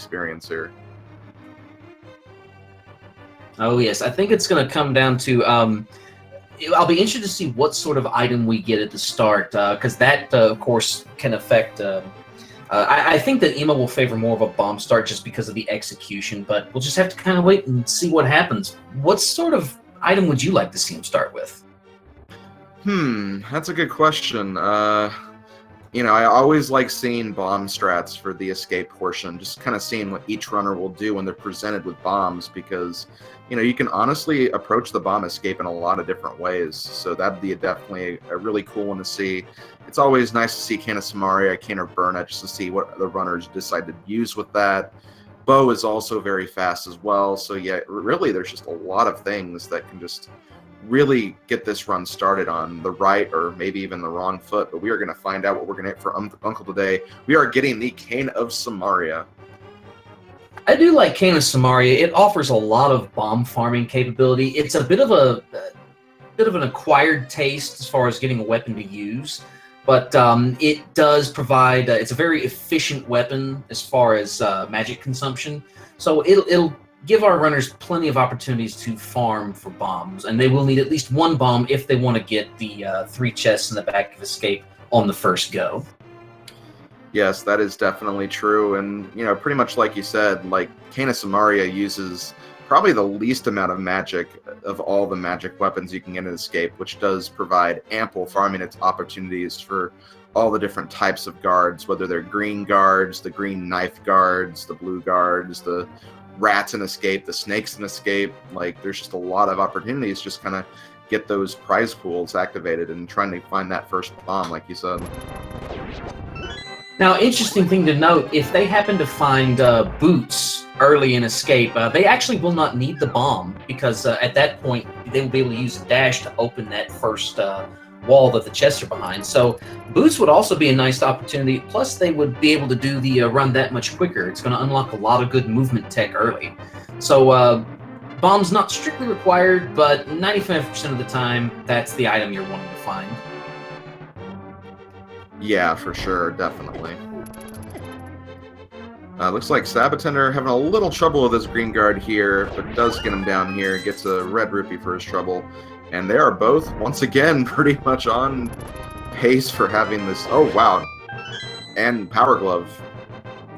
experience here. Oh yes, I think it's going to come down to. I'll be interested to see what sort of item we get at the start, because that, of course, can affect. I think that Emo will favor more of a bomb start just because of the execution, but we'll just have to kind of wait and see what happens. What sort of item would you like to see him start with? That's a good question. I always like seeing bomb strats for the escape portion, just kind of seeing what each runner will do when they're presented with bombs, because, you can honestly approach the bomb escape in a lot of different ways, so that'd be definitely a really cool one to see. It's always nice to see Can of Samaria, Can of Burna, just to see what the runners decide to use with that. Bow is also very fast as well, so yeah, really there's just a lot of things that can just really get this run started on the right or maybe even the wrong foot, but we are going to find out what we're going to hit for Uncle today. We are getting the Cane of Samaria. I do like Cane of Samaria. It offers a lot of bomb farming capability. It's a bit of an acquired taste as far as getting a weapon to use, but it does provide. It's a very efficient weapon as far as magic consumption. So it'll give our runners plenty of opportunities to farm for bombs, and they will need at least one bomb if they want to get the 3 chests in the back of escape on the first go. Yes, that is definitely true, and pretty much like you said, like Cane of Samaria uses probably the least amount of magic of all the magic weapons you can get in escape, which does provide ample farming opportunities for all the different types of guards, whether they're green guards, the green knife guards, the blue guards, the rats in escape, the snakes in escape. Like, there's just a lot of opportunities just kind of get those prize pools activated and trying to find that first bomb, like you said. Now, interesting thing to note, if they happen to find boots early in escape, they actually will not need the bomb, because at that point they will be able to use a dash to open that first wall that the chests are behind. So boots would also be a nice opportunity, plus they would be able to do the run that much quicker. It's going to unlock a lot of good movement tech early. So bombs not strictly required, but 95% of the time that's the item you're wanting to find. Yeah, for sure, definitely. Looks like sab0tender having a little trouble with his green guard here, but does get him down here, gets a red rupee for his trouble. And they are both, once again, pretty much on pace for having this. Oh, wow. And Power Glove.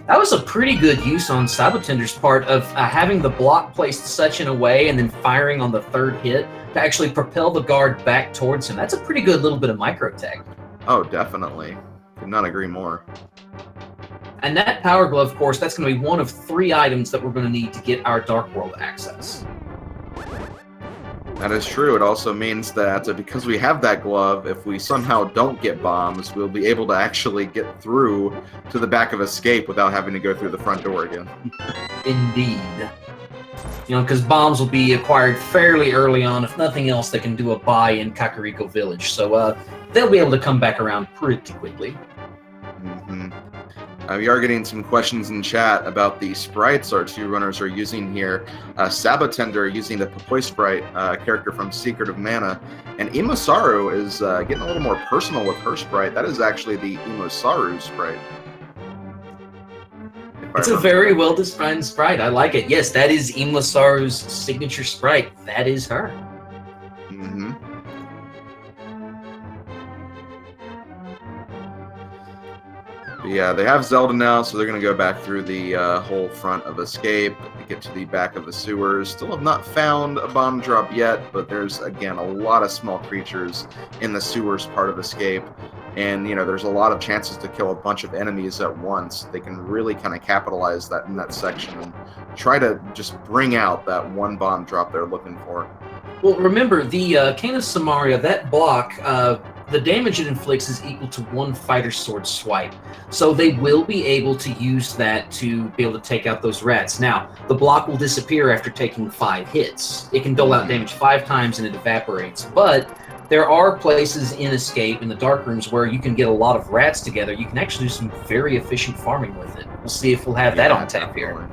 That was a pretty good use on sab0tender's part of having the block placed such in a way and then firing on the third hit to actually propel the guard back towards him. That's a pretty good little bit of micro tech. Oh, definitely. Could not agree more. And that Power Glove, of course, that's going to be one of 3 items that we're going to need to get our Dark World access. That is true. It also means that because we have that glove, if we somehow don't get bombs, we'll be able to actually get through to the back of escape without having to go through the front door again. Indeed. Because bombs will be acquired fairly early on. If nothing else, they can do a buy in Kakariko Village. So they'll be able to come back around pretty quickly. Mm-hmm. We are getting some questions in chat about the sprites our 2 runners are using here. sab0tender using the Popoi sprite, character from Secret of Mana, and EmoSaru is getting a little more personal with her sprite. That is actually the EmoSaru sprite. It's a very well-defined sprite. I like it. Yes, that is EmoSaru's signature sprite. That is her. Mm-hmm. Yeah, they have Zelda now, so they're going to go back through the whole front of escape, get to the back of the sewers. Still have not found a bomb drop yet, but there's, again, a lot of small creatures in the sewers part of escape. And, there's a lot of chances to kill a bunch of enemies at once. They can really kind of capitalize that in that section and try to just bring out that one bomb drop they're looking for. Well, remember, the Cane of Samaria, that block, the damage it inflicts is equal to 1 fighter sword swipe. So they will be able to use that to be able to take out those rats. Now, the block will disappear after taking 5 hits. It can dole out damage 5 times and it evaporates. But there are places in Escape, in the dark rooms, where you can get a lot of rats together. You can actually do some very efficient farming with it. We'll see if we'll have that on tap here.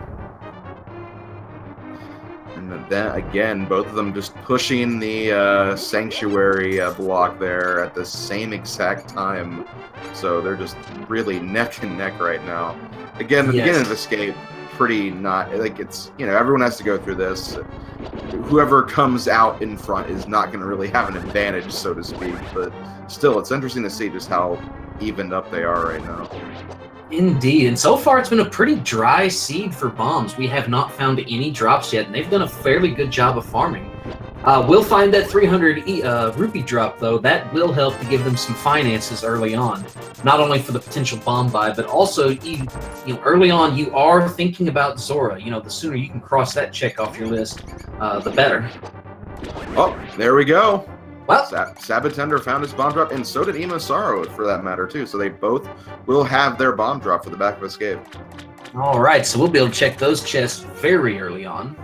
And then, again, both of them just pushing the Sanctuary block there at the same exact time. So they're just really neck and neck right now. Again, the beginning of Escape, pretty not like it's everyone has to go through this. Whoever comes out in front is not going to really have an advantage, so to speak. But still, it's interesting to see just how evened up they are right now. Indeed, and so far it's been a pretty dry seed for bombs. We have not found any drops yet, and they've done a fairly good job of farming. We'll find that 300 rupee drop, though. That will help to give them some finances early on, not only for the potential bomb buy, but also early on you are thinking about Zora. The sooner you can cross that check off your list, the better. Oh, there we go. Well, sab0tender found his bomb drop, and so did EmoSaru, for that matter, too. So they both will have their bomb drop for the back of Escape. All right, so we'll be able to check those chests very early on.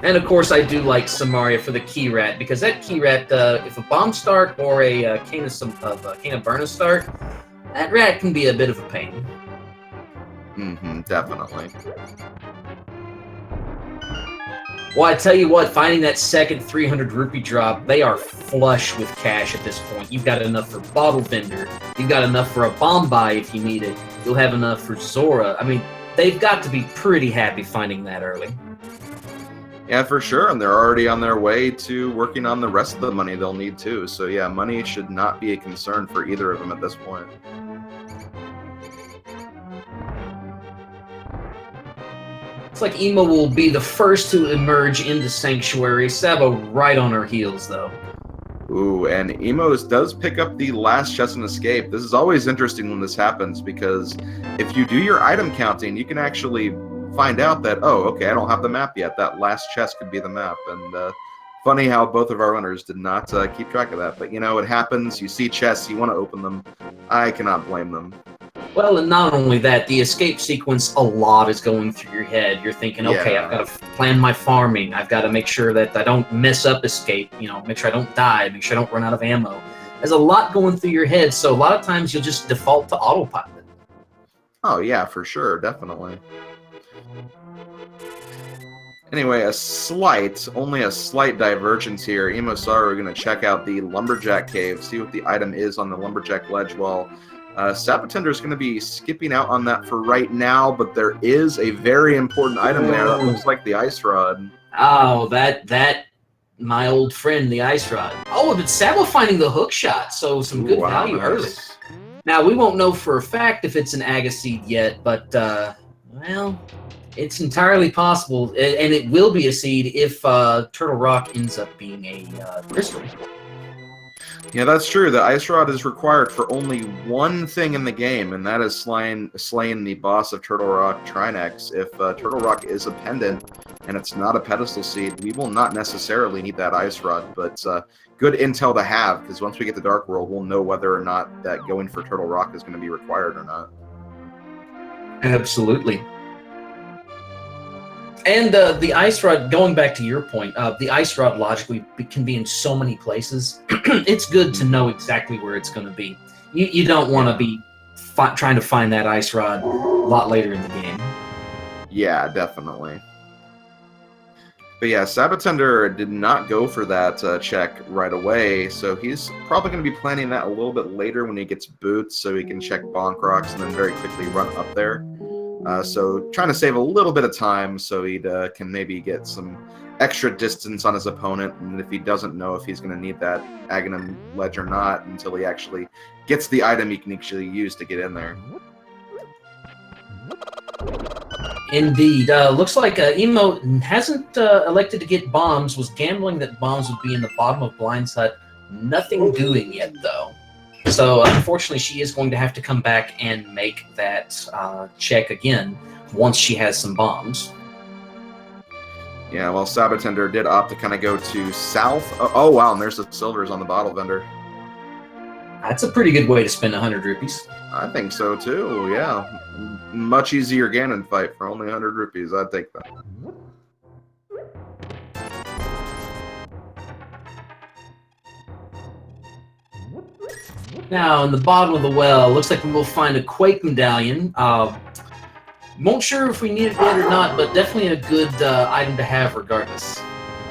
And of course, I do like Samaria for the key rat, because that key rat, if a bomb start or a Kana Burna start, that rat can be a bit of a pain. Definitely. Well, I tell you what, finding that second 300 rupee drop, they are flush with cash at this point. You've got enough for Bottle Vendor. You've got enough for a bomb buy if you need it. You'll have enough for Zora. I mean, they've got to be pretty happy finding that early. Yeah, for sure, and they're already on their way to working on the rest of the money they'll need too. So yeah, money should not be a concern for either of them at this point. Looks like Emo will be the first to emerge into Sanctuary. Sabo right on her heels, though. Ooh, and Emos does pick up the last chest in Escape. This is always interesting when this happens, because if you do your item counting, you can actually find out that, oh, okay, I don't have the map yet. That last chest could be the map. And funny how both of our runners did not keep track of that. But, it happens. You see chests, you want to open them. I cannot blame them. Well, and not only that, the escape sequence, a lot is going through your head. You're thinking, okay, Yeah. I've got to plan my farming. I've got to make sure that I don't mess up escape, make sure I don't die, make sure I don't run out of ammo. There's a lot going through your head, so a lot of times you'll just default to autopilot. Oh, yeah, for sure, definitely. Anyway, only a slight divergence here. EmoSaru are going to check out the Lumberjack Cave, see what the item is on the Lumberjack Ledge wall. sab0tender is going to be skipping out on that for right now, but there is a very important item there that looks like the ice rod. Oh, that my old friend, the ice rod. Oh, but Sabo finding the hook shot, so some good value early. Now, we won't know for a fact if it's an Agaseed yet, but, well, it's entirely possible, and it will be a seed if Turtle Rock ends up being a crystal. Yeah, that's true. The ice rod is required for only one thing in the game, and that is slaying the boss of Turtle Rock, Trinex. If Turtle Rock is a pendant and it's not a pedestal seed, we will not necessarily need that ice rod, but good intel to have, because once we get to Dark World, we'll know whether or not that going for Turtle Rock is going to be required or not. Absolutely. And the ice rod, going back to your point, the ice rod logically can be in so many places. It's good to know exactly where it's going to be. You don't want to be trying to find that ice rod a lot later in the game. Yeah, definitely. But yeah, sab0tender did not go for that check right away, so he's probably going to be planning that a little bit later when he gets boots, so he can check bonk rocks and then very quickly run up there. So trying to save a little bit of time so he can maybe get some extra distance on his opponent, and if he doesn't know if he's going to need that Aghanim ledge or not until he actually gets the item he can actually use to get in there. Indeed. Looks like Emo hasn't elected to get bombs, was gambling that bombs would be in the bottom of Blind's hut. Nothing doing yet, though. So, unfortunately, she is going to have to come back and make that check again once she has some bombs. Yeah, well, sab0tender did opt to kind of go to south. Oh, wow, and there's the silvers on the bottle vendor. That's a pretty good way to spend 100 rupees. I think so, too, yeah. Much easier Ganon fight for only 100 rupees. I'd take that. Now, in the bottom of the well, looks like we will find a Quake medallion. Won't sure if we need it yet or not, but definitely a good item to have regardless.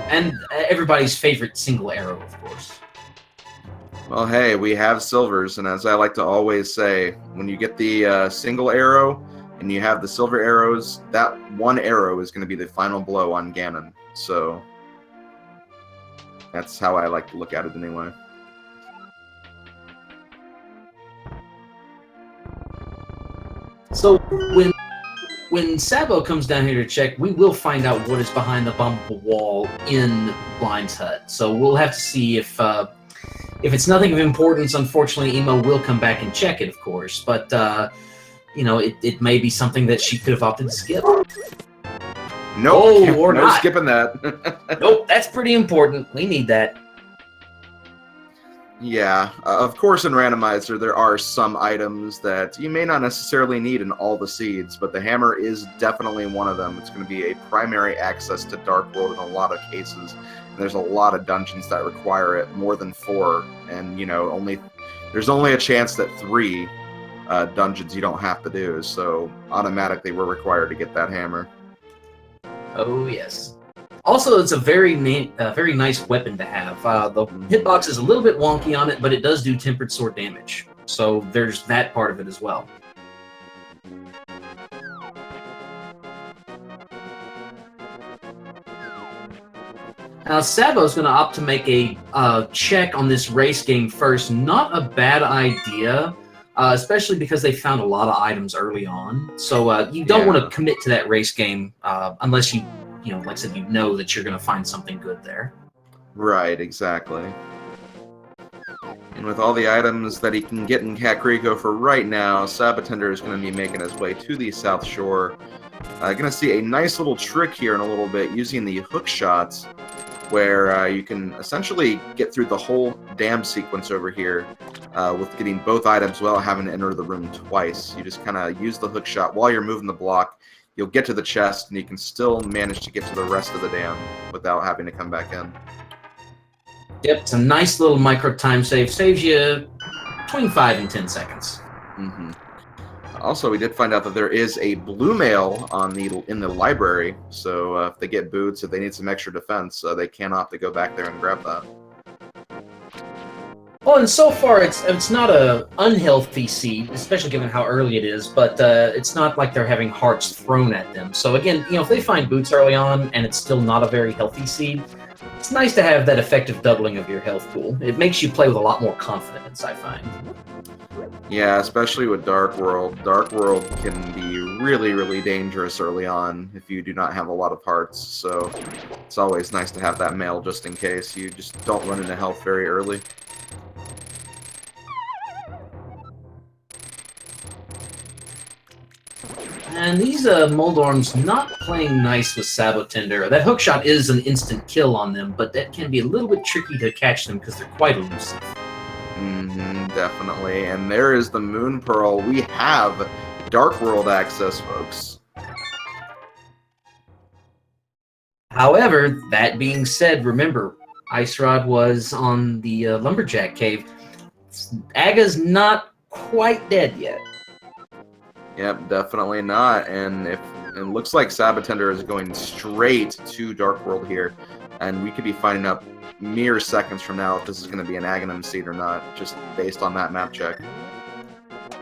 And everybody's favorite single arrow, of course. Well, hey, we have silvers, and as I like to always say, when you get the single arrow and you have the silver arrows, that one arrow is going to be the final blow on Ganon. So that's how I like to look at it anyway. So when Sabo comes down here to check, we will find out what is behind the bombable wall in Blind's hut. So we'll have to see if it's nothing of importance. Unfortunately, Emo will come back and check it, of course. But you know, it may be something that she could have opted to skip. Nope, or no not. skipping that. Nope, that's pretty important. We need that. Yeah, of course in Randomizer there are some items that you may not necessarily need in all the seeds, but the hammer is definitely one of them. It's going to be a primary access to Dark World in a lot of cases. And there's a lot of dungeons that require it, more than 4, and you know, there's only a chance that 3 dungeons you don't have to do, so automatically we're required to get that hammer. Oh yes. Also, it's a very nice weapon to have. The hitbox is a little bit wonky on it, but it does do tempered sword damage. So there's that part of it as well. Now, Sabo's going to opt to make a check on this race game first. Not a bad idea, especially because they found a lot of items early on. So you don't want to commit to that race game unless you know, like I said, you know that you're going to find something good there. Right, exactly. And with all the items that he can get in Kakariko for right now, sab0tender is going to be making his way to the South Shore. Going to see a nice little trick here in a little bit using the hook shots, where you can essentially get through the whole dam sequence over here with getting both items without having to enter the room twice. You just kind of use the hook shot while you're moving the block. You'll get to the chest, and you can still manage to get to the rest of the dam without having to come back in. Yep, it's a nice little micro time save. Saves you between 5 and 10 seconds. Mm-hmm. Also, we did find out that there is a blue mail in the library, so if they get boots, if they need some extra defense, they can opt to go back there and grab that. Well, and so far it's not a unhealthy seed, especially given how early it is, but it's not like they're having hearts thrown at them. So again, you know, if they find boots early on and it's still not a very healthy seed, it's nice to have that effective doubling of your health pool. It makes you play with a lot more confidence, I find. Yeah, especially with Dark World. Dark World can be really, really dangerous early on if you do not have a lot of hearts, so it's always nice to have that mail just in case you just don't run into health very early. And these Moldorms not playing nice with sab0tender. That hookshot is an instant kill on them, but that can be a little bit tricky to catch them because they're quite elusive. Definitely. And there is the Moon Pearl. We have Dark World access, folks. However, that being said, remember, Ice Rod was on the Lumberjack Cave. Aga's not quite dead yet. Yep, definitely not. And it looks like sab0tender is going straight to Dark World here, and we could be finding out mere seconds from now if this is going to be an Aghanim seed or not, just based on that map check.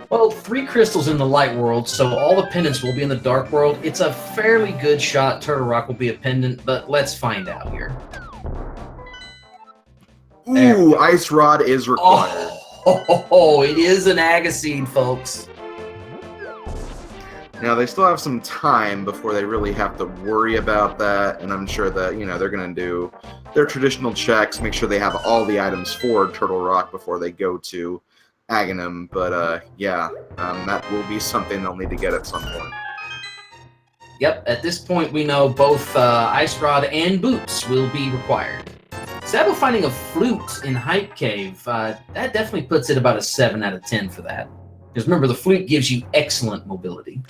Well, 3 crystals in the light world, so all the pendants will be in the dark world. It's a fairly good shot Turtle Rock will be a pendant, but let's find out here. Ooh, Ice Rod is required. Oh, it is an Aga seed, folks. Now, they still have some time before they really have to worry about that, and I'm sure that, you know, they're going to do their traditional checks, make sure they have all the items for Turtle Rock before they go to Aghanim, but yeah, that will be something they'll need to get at some point. Yep, at this point we know both Ice Rod and Boots will be required. Sabo finding a flute in Hype Cave, that definitely puts it about a 7 out of 10 for that. Because remember, the flute gives you excellent mobility.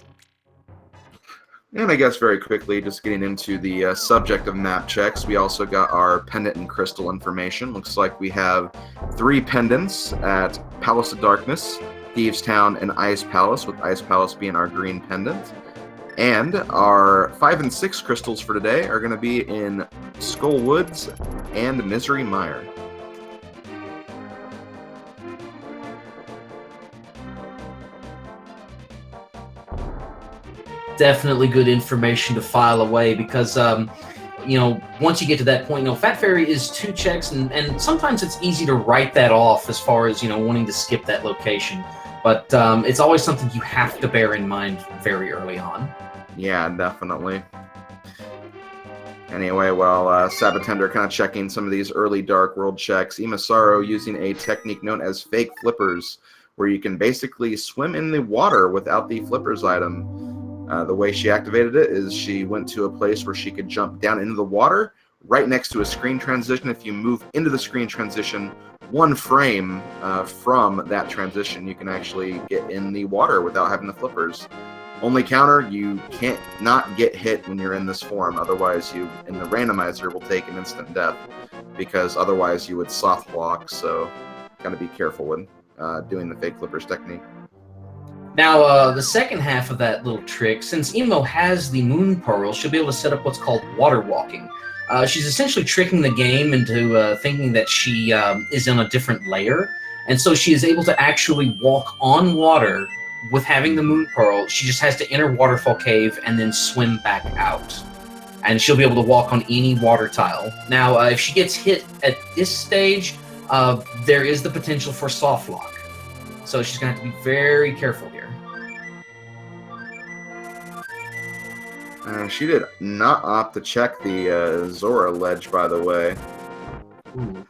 And I guess very quickly, just getting into the subject of map checks, we also got our pendant and crystal information. Looks like we have 3 pendants at Palace of Darkness, Thieves Town, and Ice Palace, with Ice Palace being our green pendant. And our 5 and 6 crystals for today are going to be in Skull Woods and Misery Mire. definitely good information to file away because, you know, once you get to that point, you know, Fat Fairy is 2 checks, and sometimes it's easy to write that off as far as, you know, wanting to skip that location. But it's always something you have to bear in mind very early on. Yeah, definitely. Anyway, well, sab0tender kind of checking some of these early Dark World checks. EmoSaru using a technique known as fake flippers, where you can basically swim in the water without the flippers item. The way she activated it is she went to a place where she could jump down into the water, right next to a screen transition. If you move into the screen transition 1 frame from that transition, you can actually get in the water without having the flippers. Only counter, you can't not get hit when you're in this form, otherwise you, in the randomizer, will take an instant death, because otherwise you would soft block, so gotta be careful when doing the fake flippers technique. Now, the second half of that little trick, since Emo has the Moon Pearl, she'll be able to set up what's called water walking. She's essentially tricking the game into thinking that she is in a different layer, and so she is able to actually walk on water with having the Moon Pearl. She just has to enter Waterfall Cave and then swim back out. And she'll be able to walk on any water tile. Now, if she gets hit at this stage, there is the potential for soft lock. So she's going to have to be very careful here. She did not opt to check the Zora ledge, by the way. Ooh.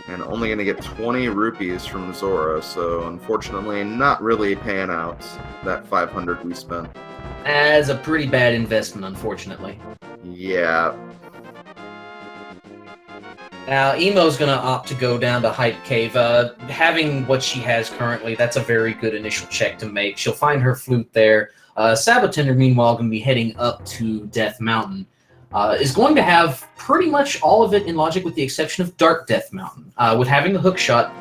And only going to get 20 rupees from Zora, so unfortunately not really paying out that 500 we spent. As a pretty bad investment, unfortunately. Yeah. Now, Emo's going to opt to go down to Hype Cave. Having what she has currently, that's a very good initial check to make. She'll find her flute there. sab0tender, meanwhile, going to be heading up to Death Mountain. Is going to have pretty much all of it in logic with the exception of Dark Death Mountain. With having the hook shot,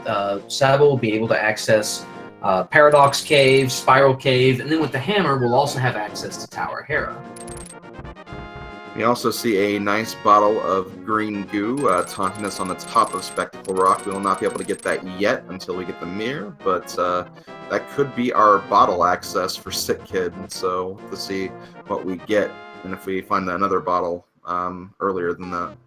Sabo will be able to access Paradox Cave, Spiral Cave, and then with the hammer, we'll also have access to Tower Hera. We also see a nice bottle of green goo taunting us on the top of Spectacle Rock. We will not be able to get that yet until we get the mirror, but that could be our bottle access for Sick Kid, so we'll see what we get. And if we find another bottle earlier than that.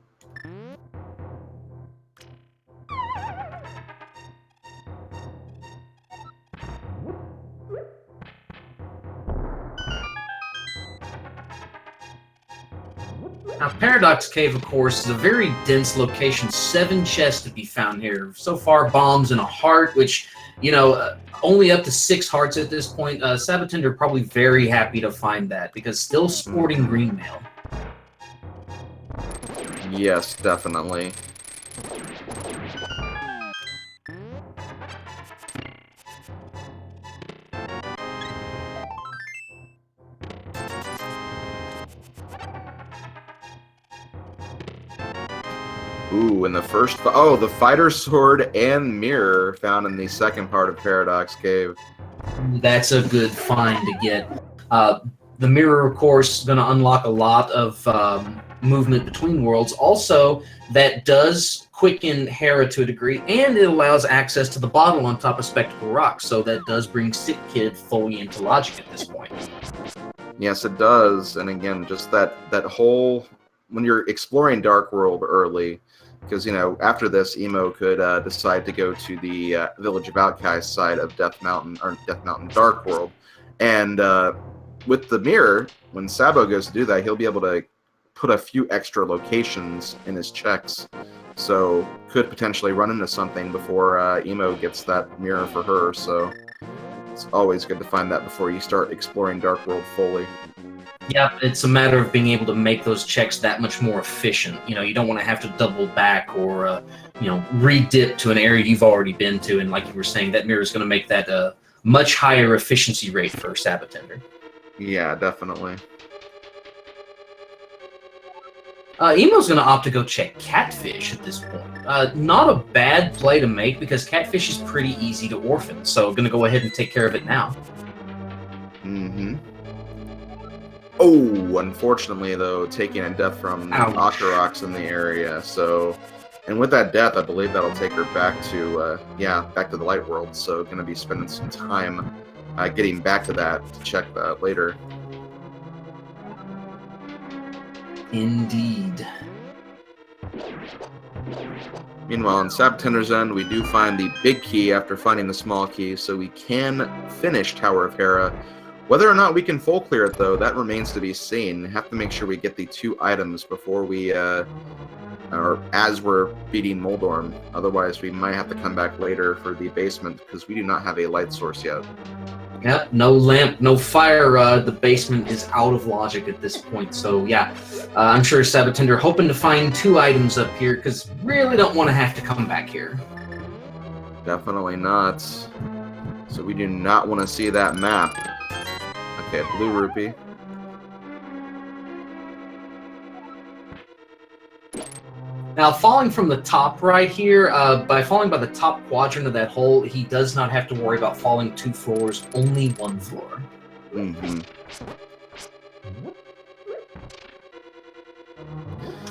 Now, Paradox Cave, of course, is a very dense location. 7 chests to be found here. So far, bombs and a heart, which, you know, only up to 6 hearts at this point. sab0tender probably very happy to find that, because still sporting green mail. Yes, definitely. Ooh, and the first... Oh, the Fighter Sword and Mirror found in the second part of Paradox Cave. That's a good find to get. The mirror, of course, is going to unlock a lot of movement between worlds. Also, that does quicken Hera to a degree, and it allows access to the bottle on top of Spectacle Rock, so that does bring Sick Kid fully into logic at this point. Yes, it does. And again, just that whole... When you're exploring Dark World early, because, you know, after this, Emo could decide to go to the Village of Outcasts side of Death Mountain, or Death Mountain Dark World. And with the mirror, when Sabo goes to do that, he'll be able to put a few extra locations in his checks. So could potentially run into something before Emo gets that mirror for her. So it's always good to find that before you start exploring Dark World fully. Yeah, it's a matter of being able to make those checks that much more efficient. You know, you don't want to have to double back or, you know, re-dip to an area you've already been to. And like you were saying, that mirror is going to make that a much higher efficiency rate for sab0tender. Yeah, definitely. Emo's going to opt to go check Catfish at this point. Not a bad play to make because Catfish is pretty easy to orphan. So I'm going to go ahead and take care of it now. Mm-hmm. Oh, unfortunately, though, taking a death from Octoroks in the area, so And with that death, I believe that'll take her back to, back to the light world. So going to be spending some time getting back to that to check that later. Indeed. Meanwhile, in sab0tender's end, we do find the big key after finding the small key, so we can finish Tower of Hera. Whether or not we can full clear it, though, that remains to be seen. We have to make sure we get the 2 items before we, or as we're beating Moldorm. Otherwise, we might have to come back later for the basement, because we do not have a light source yet. Yep, no lamp, no fire. The basement is out of logic at this point. So yeah, I'm sure sab0tender hoping to find 2 items up here because really don't want to have to come back here. Definitely not. So we do not want to see that map. Okay, blue rupee. Now, falling from the top right here, by falling by the top quadrant of that hole, he does not have to worry about falling 2 floors, only 1 floor. Mm-hmm.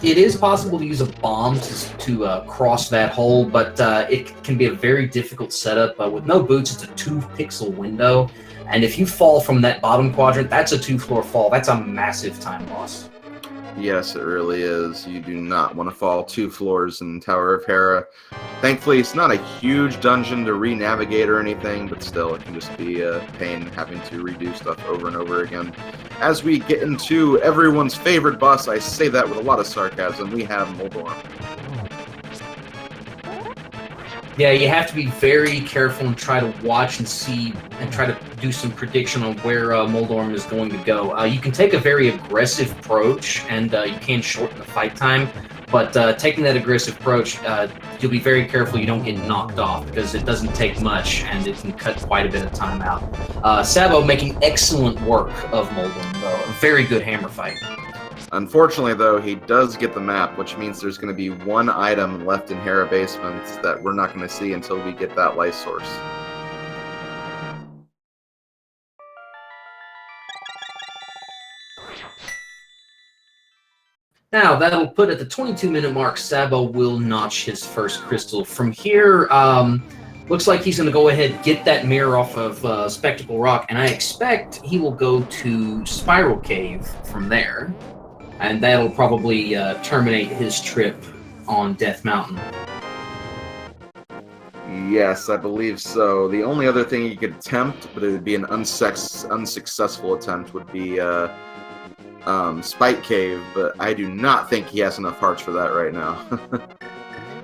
It is possible to use a bomb to cross that hole, but it can be a very difficult setup. With no boots, it's a 2-pixel window, and if you fall from that bottom quadrant, that's a 2-floor fall. That's a massive time loss. Yes, it really is. You do not want to fall 2 floors in Tower of Hera. Thankfully, it's not a huge dungeon to re-navigate or anything, but still, it can just be a pain having to redo stuff over and over again. As we get into everyone's favorite boss, I say that with a lot of sarcasm, we have Moldorm. Yeah, you have to be very careful and try to watch and see and try to do some prediction on where Moldorm is going to go. You can take a very aggressive approach and you can shorten the fight time, but taking that aggressive approach, you'll be very careful you don't get knocked off because it doesn't take much and it can cut quite a bit of time out. Sabo making excellent work of Moldorm, though. A very good hammer fight. Unfortunately, though, he does get the map, which means there's going to be 1 item left in Hera Basement that we're not going to see until we get that light source. Now, that'll put at the 22-minute mark, Sabo will notch his first crystal. From here, looks like he's going to go ahead and get that mirror off of Spectacle Rock, and I expect he will go to Spiral Cave from there. And that'll probably terminate his trip on Death Mountain. Yes, I believe so. The only other thing you could attempt, but it would be an unsuccessful attempt, would be Spike Cave, but I do not think he has enough hearts for that right now.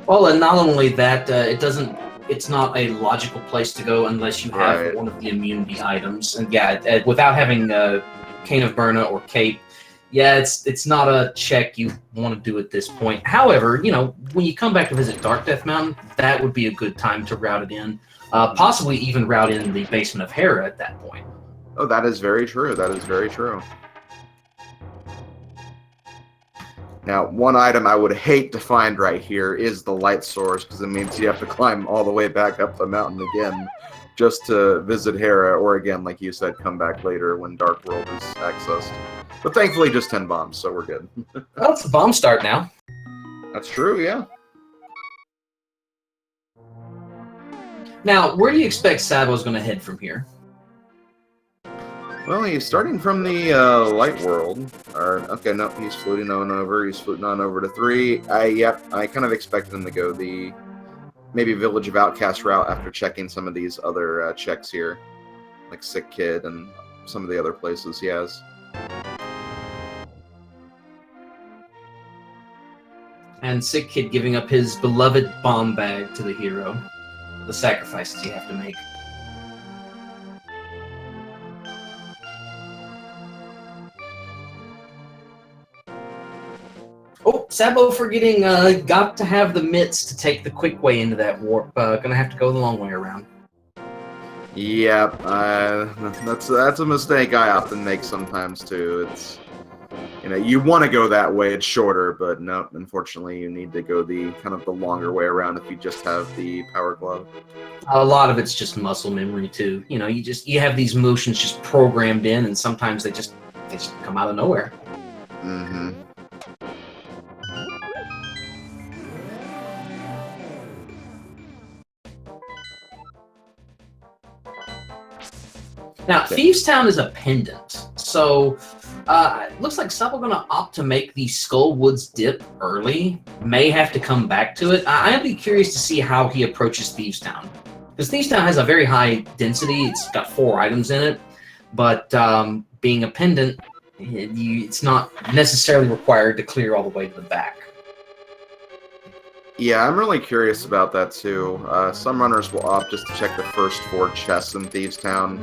Well, and not only that, it's not a logical place to go unless you have one of the immunity items. And yeah, without having Cane of Burna or Cape, yeah, it's not a check you want to do at this point. However, you know, when you come back to visit Dark Death Mountain, that would be a good time to route it in. Possibly even route in the basement of Hera at that point. Oh, that is very true. That is very true. Now, 1 item I would hate to find right here is the light source, because it means you have to climb all the way back up the mountain again just to visit Hera, or again, like you said, come back later when Dark World is accessed. But thankfully, just 10 bombs, so we're good. Well, it's a bomb start now. That's true, yeah. Now, where do you expect Sabo's going to head from here? Well, he's starting from the light world. Okay, no, he's floating on over. He's floating on over to 3. I kind of expected him to go the maybe Village of Outcast route after checking some of these other checks here, like Sick Kid and some of the other places he has. And Sick Kid giving up his beloved bomb bag to the hero. The sacrifices you have to make. Oh, Sabo forgetting, got to have the mitts to take the quick way into that warp. Gonna have to go the long way around. Yep, that's a mistake I often make sometimes too. It's, you know, you want to go that way, it's shorter, but no, unfortunately you need to go the kind of the longer way around if you just have the power glove. A lot of it's just muscle memory too. You know, you have these motions just programmed in, and sometimes they just come out of nowhere. Mm-hmm. Now, Okay. Thieves Town is a pendant, so it looks like Sub are going to opt to make the Skull Woods dip early. May have to come back to it. I'd be curious to see how he approaches Thieves Town, because Thieves Town has a very high density. It's got 4 items in it, but being a pendant, it's not necessarily required to clear all the way to the back. Yeah, I'm really curious about that too. Some runners will opt just to check the first 4 chests in Thieves Town.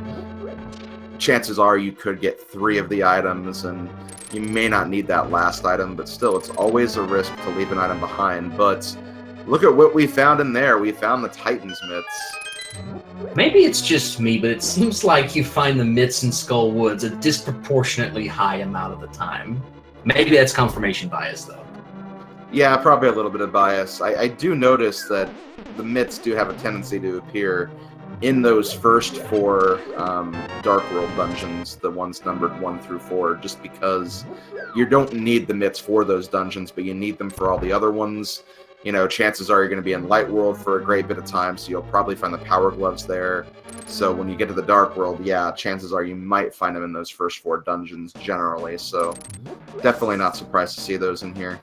Chances are you could get 3 of the items, and you may not need that last item, but still, it's always a risk to leave an item behind. But look at what we found in there. We found the Titan's Mitts. Maybe it's just me, but it seems like you find the mitts in Skull Woods a disproportionately high amount of the time. Maybe that's confirmation bias, though. Yeah, probably a little bit of bias. I do notice that the mitts do have a tendency to appear in those first 4 Dark World dungeons, the ones numbered 1 through 4, just because you don't need the mitts for those dungeons, but you need them for all the other ones. You know, chances are you're going to be in Light World for a great bit of time, so you'll probably find the Power Gloves there. So when you get to the Dark World, yeah, chances are you might find them in those first 4 dungeons generally, so definitely not surprised to see those in here.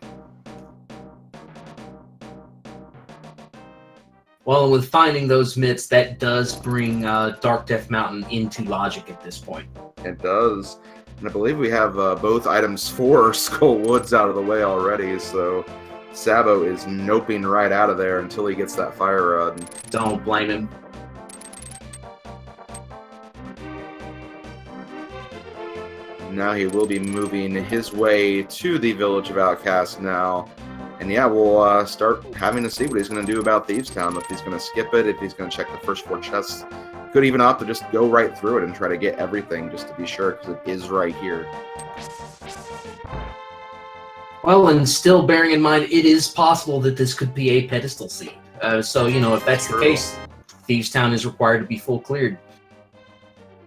Well, with finding those mitts, that does bring Dark Death Mountain into logic at this point. It does. And I believe we have both items for Skull Woods out of the way already, so Sabo is noping right out of there until he gets that fire rod. Don't blame him. Now he will be moving his way to the Village of Outcasts now. And yeah, we'll start having to see what he's going to do about Thieves Town. If he's going to skip it, if he's going to check the first 4 chests. Could even opt to just go right through it and try to get everything just to be sure, because it is right here. Well, and still bearing in mind, it is possible that this could be a pedestal seed. So, you know, if that's the case, Thieves Town is required to be full cleared.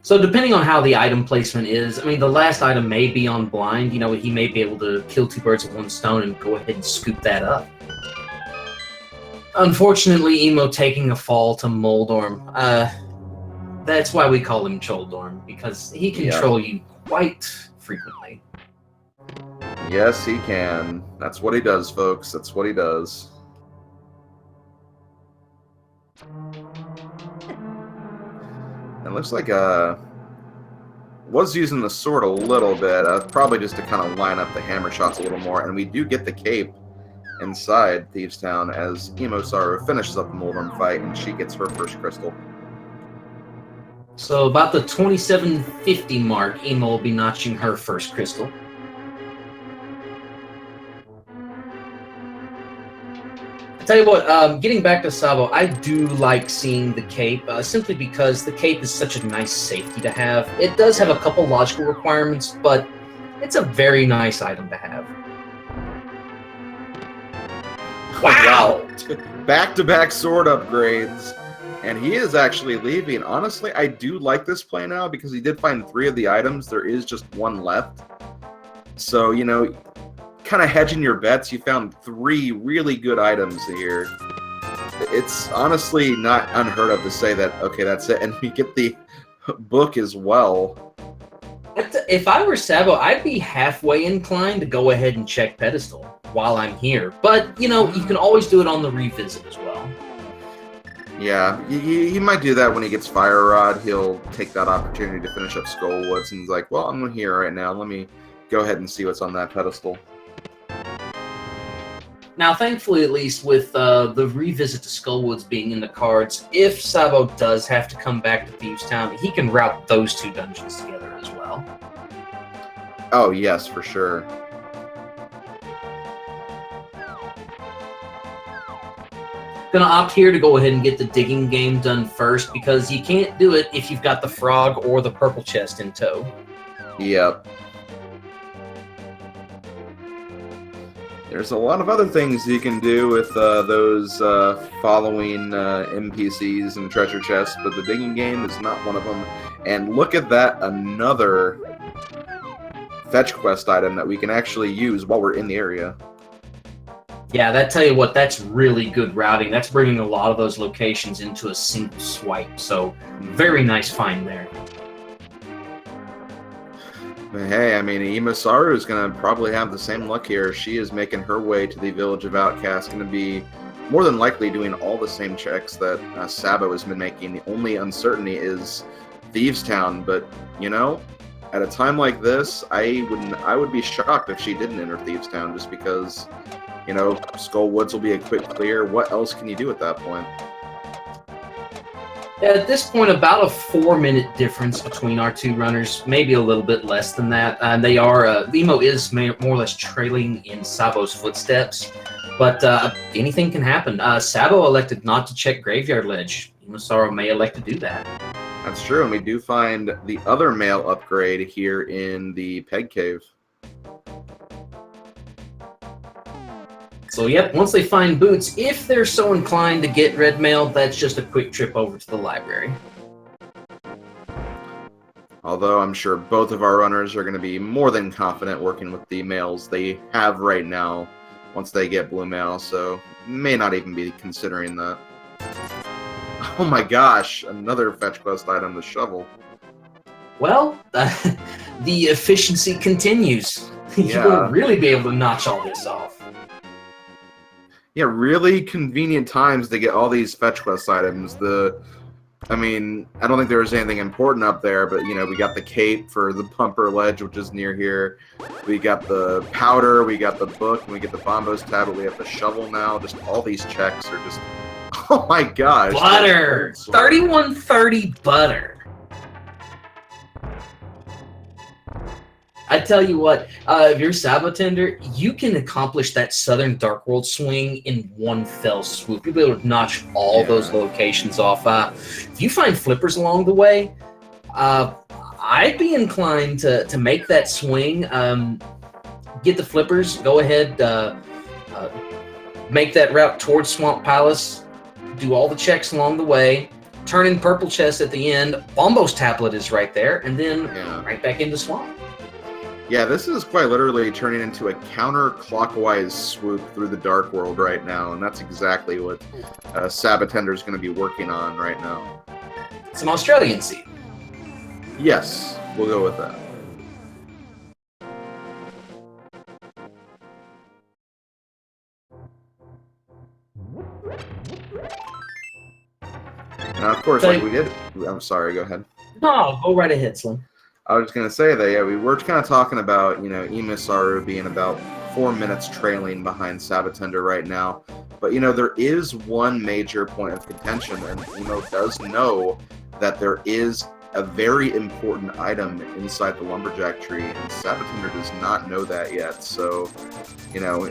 So depending on how the item placement is, I mean, the last item may be on blind. You know, he may be able to kill 2 birds with 1 stone and go ahead and scoop that up. Unfortunately, Emo taking a fall to Moldorm. That's why we call him Choldorm, because he can troll you quite frequently. Yes, he can. That's what he does, folks. That's what he does. It looks like was using the sword a little bit, probably just to kind of line up the hammer shots a little more, and we do get the cape inside Thieves Town as EmoSaru finishes up the Moldorm fight, and she gets her first crystal. So about the 2750 mark, Emo will be notching her first crystal. Tell you what, getting back to Sabo, I do like seeing the cape, simply because the cape is such a nice safety to have. It does have a couple logical requirements, but it's a very nice item to have. Wow! Back-to-back sword upgrades. And he is actually leaving. Honestly, I do like this play now because he did find 3 of the items. There is just 1 left. So, you know, kind of hedging your bets, you found 3 really good items here. It's honestly not unheard of to say that, okay, that's it, and we get the book as well. If I were Sabo, I'd be halfway inclined to go ahead and check pedestal while I'm here. But, you know, you can always do it on the revisit as well. Yeah, he might do that when he gets Fire Rod. He'll take that opportunity to finish up Skull Woods, and he's like, well, I'm here right now. Let me go ahead and see what's on that pedestal. Now, thankfully, at least with the revisit to Skullwoods being in the cards, if Sabo does have to come back to Thieves Town, he can route those 2 dungeons together as well. Oh, yes, for sure. Gonna opt here to go ahead and get the digging game done first, because you can't do it if you've got the frog or the purple chest in tow. Yep. There's a lot of other things you can do with those following NPCs and treasure chests, but the digging game is not one of them. And look at that, another fetch quest item that we can actually use while we're in the area. Yeah, that tell you what, that's really good routing. That's bringing a lot of those locations into a single swipe, so very nice find there. But hey, I mean, EmoSaru is going to probably have the same luck here. She is making her way to the Village of Outcasts, going to be more than likely doing all the same checks that Sabo has been making. The only uncertainty is Thieves Town, but, you know, at a time like this, I would be shocked if she didn't enter Thieves Town, just because, you know, Skull Woods will be a quick clear. What else can you do at that point? At this point, about a 4-minute difference between our two runners, maybe a little bit less than that. They are, Emo is more or less trailing in Sabo's footsteps, but anything can happen. Sabo elected not to check Graveyard Ledge. EmoSaru may elect to do that. That's true, and we do find the other male upgrade here in the Peg Cave. So, yep, once they find boots, if they're so inclined to get red mail, that's just a quick trip over to the library. Although I'm sure both of our runners are going to be more than confident working with the mails they have right now once they get blue mail, so may not even be considering that. Oh my gosh, another fetch quest item, the shovel. Well, the efficiency continues. Yeah. You will really be able to notch all this off. Yeah, really convenient times to get all these fetch quest items. I mean, I don't think there was anything important up there, but, you know, we got the cape for the Pumper Ledge, which is near here. We got the powder, we got the book, and we get the Bombos tablet. We have the shovel now. Just all these checks are just, oh my gosh. Butter! 3130 butter. I tell you what, if you're sab0tender, you can accomplish that Southern Dark World swing in one fell swoop. You'll be able to notch all those locations off. If you find flippers along the way, I'd be inclined to make that swing. Get the flippers, go ahead, make that route towards Swamp Palace, do all the checks along the way, turn in Purple Chest at the end, Bombo's tablet is right there, and then right back into Swamp. Yeah, this is quite literally turning into a counterclockwise swoop through the Dark World right now, and that's exactly what sab0tender is going to be working on right now. It's an Australian seed. Yes, we'll go with that. Now, of course, like we did. I'm sorry, go ahead. No, go right ahead, Slim. I was going to say that, yeah, we were kind of talking about, you know, EmoSaru being about 4 minutes trailing behind sab0tender right now. But, you know, there is one major point of contention, and Emo does know that there is a very important item inside the Lumberjack tree, and sab0tender does not know that yet. So, you know,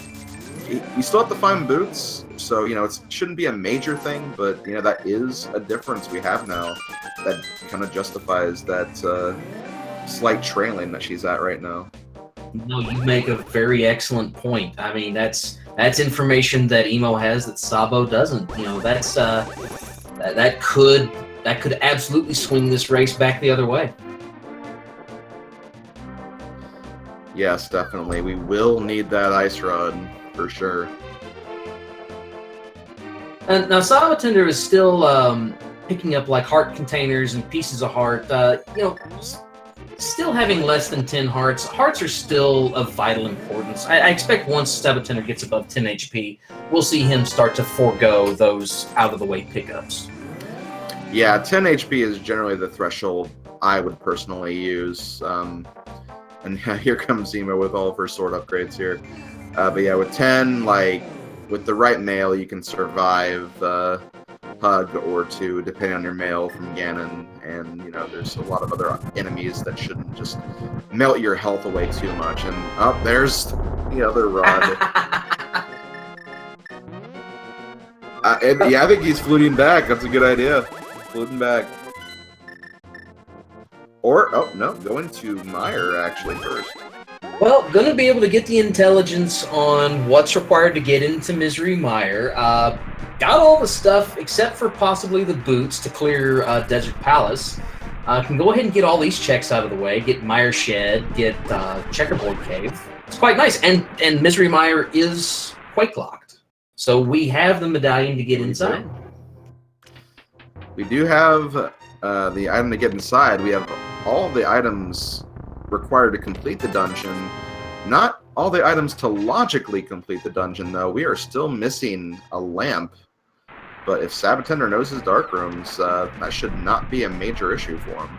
you still have to find boots, so, you know, it shouldn't be a major thing, but, you know, that is a difference we have now that kind of justifies that slight trailing that she's at right now. No, you make a very excellent point. I mean, that's information that Emo has that Sabo doesn't. You know, that's that could absolutely swing this race back the other way. Yes, definitely. We will need that ice rod for sure. And now sab0tender is still picking up like heart containers and pieces of heart. You know, still having less than 10 hearts. Hearts are still of vital importance. I expect once sab0tender gets above 10 HP, we'll see him start to forego those out-of-the-way pickups. Yeah, 10 HP is generally the threshold I would personally use. And here comes Emo with all of her sword upgrades here. But yeah, with 10, like, with the right mail, you can survive Hug or 2, depending on your mail from Ganon. And, you know, there's a lot of other enemies that shouldn't just melt your health away too much. And, there's the other rod. Yeah, I think he's fluting back. That's a good idea. Fluting back. Or, oh, no, going to Meyer, actually, first. Well, gonna be able to get the intelligence on what's required to get into Misery Mire. Got all the stuff except for possibly the boots to clear Desert Palace. Can go ahead and get all these checks out of the way. Get Mire Shed, get Checkerboard Cave. It's quite nice, and Misery Mire is quake locked, so we have the medallion to get inside. We do have the item to get inside. We have all the items required to complete the dungeon. Not all the items to logically complete the dungeon, though. We are still missing a lamp. But if sab0tender knows his dark rooms, that should not be a major issue for him.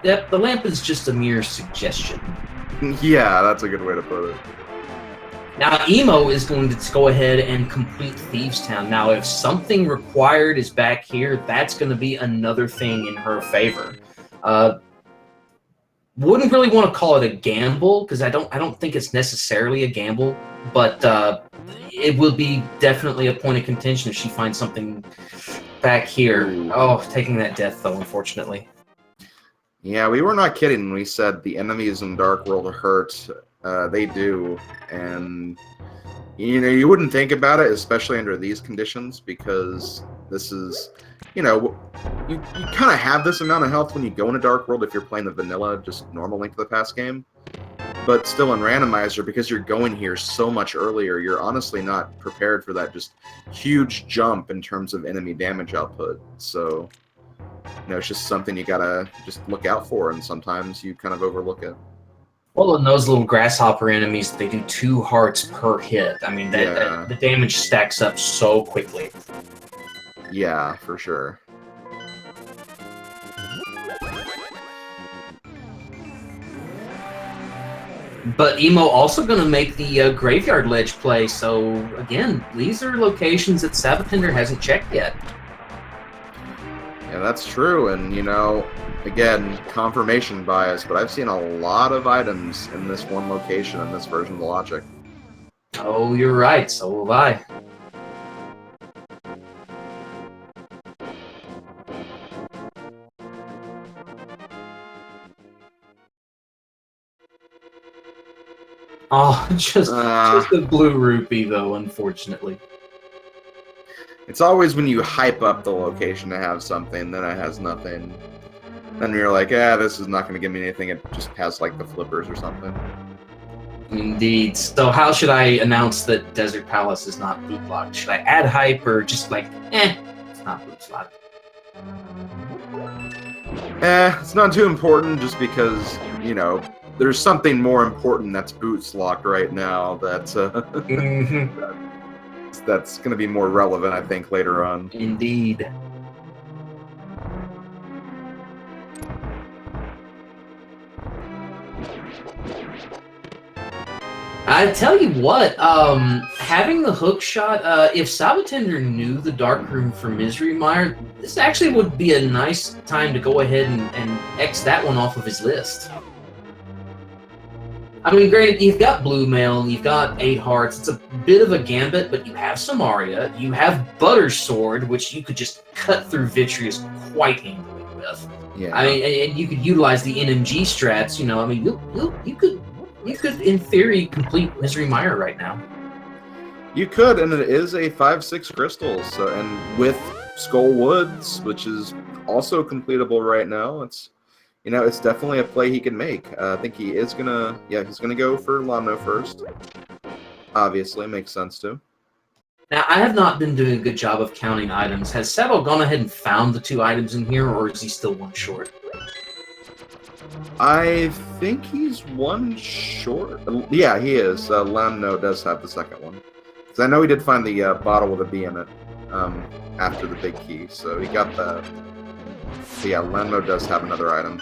Yep, the lamp is just a mere suggestion. Yeah, that's a good way to put it. Now, Emo is going to go ahead and complete Thieves Town. Now, if something required is back here, that's going to be another thing in her favor. Wouldn't really want to call it a gamble, because I don't think it's necessarily a gamble, but it will be definitely a point of contention if she finds something back here. Oh, taking that death, though, unfortunately. Yeah, we were not kidding when we said the enemies in Dark World hurt. They do, and you wouldn't think about it, especially under these conditions, because this is, you kind of have this amount of health when you go into Dark World if you're playing the vanilla, just normal Link to the Past game. But still in Randomizer, because you're going here so much earlier, you're honestly not prepared for that just huge jump in terms of enemy damage output. So, it's just something you gotta just look out for, and sometimes you kind of overlook it. Well, and those little grasshopper enemies, they do 2 hearts per hit. I mean, the damage stacks up so quickly. Yeah, for sure. But Emo also going to make the Graveyard Ledge play, so again, these are locations that sab0tender hasn't checked yet. Yeah, that's true, and again, confirmation bias, but I've seen a lot of items in this one location in this version of the logic. Oh, you're right, so have I. Oh, just a blue rupee, though, unfortunately. It's always when you hype up the location to have something, then it has nothing. Then you're like, this is not going to give me anything. It just has, like, the flippers or something. Indeed. So how should I announce that Desert Palace is not boot locked? Should I add hype or just like, it's not boot locked? It's not too important just because, there's something more important that's boots locked right now that's that's going to be more relevant, I think, later on. Indeed. I tell you what, having the hook shot, if sab0tender knew the dark room for Misery Mire, this actually would be a nice time to go ahead and X that one off of his list. I mean, granted, you've got Blue Mail, you've got 8 hearts, it's a bit of a gambit, but you have Samaria, you have Butter Sword, which you could just cut through Vitreous quite handily with. Yeah. I mean, and you could utilize the NMG strats, I mean, you could, in theory, complete Misery Mire right now. You could, and it is a 5/6 crystal, so, and with Skull Woods, which is also completable right now, it's definitely a play he can make. I think he is gonna, he's gonna go for Lamno first. Obviously, makes sense too. Now, I have not been doing a good job of counting items. Has Sabo gone ahead and found the 2 items in here, or is he still 1 short? I think he's 1 short. Yeah, he is. Lamno does have the second one. Because I know he did find the bottle with a B in it after the big key, so he got that. So yeah, Lamno does have another item.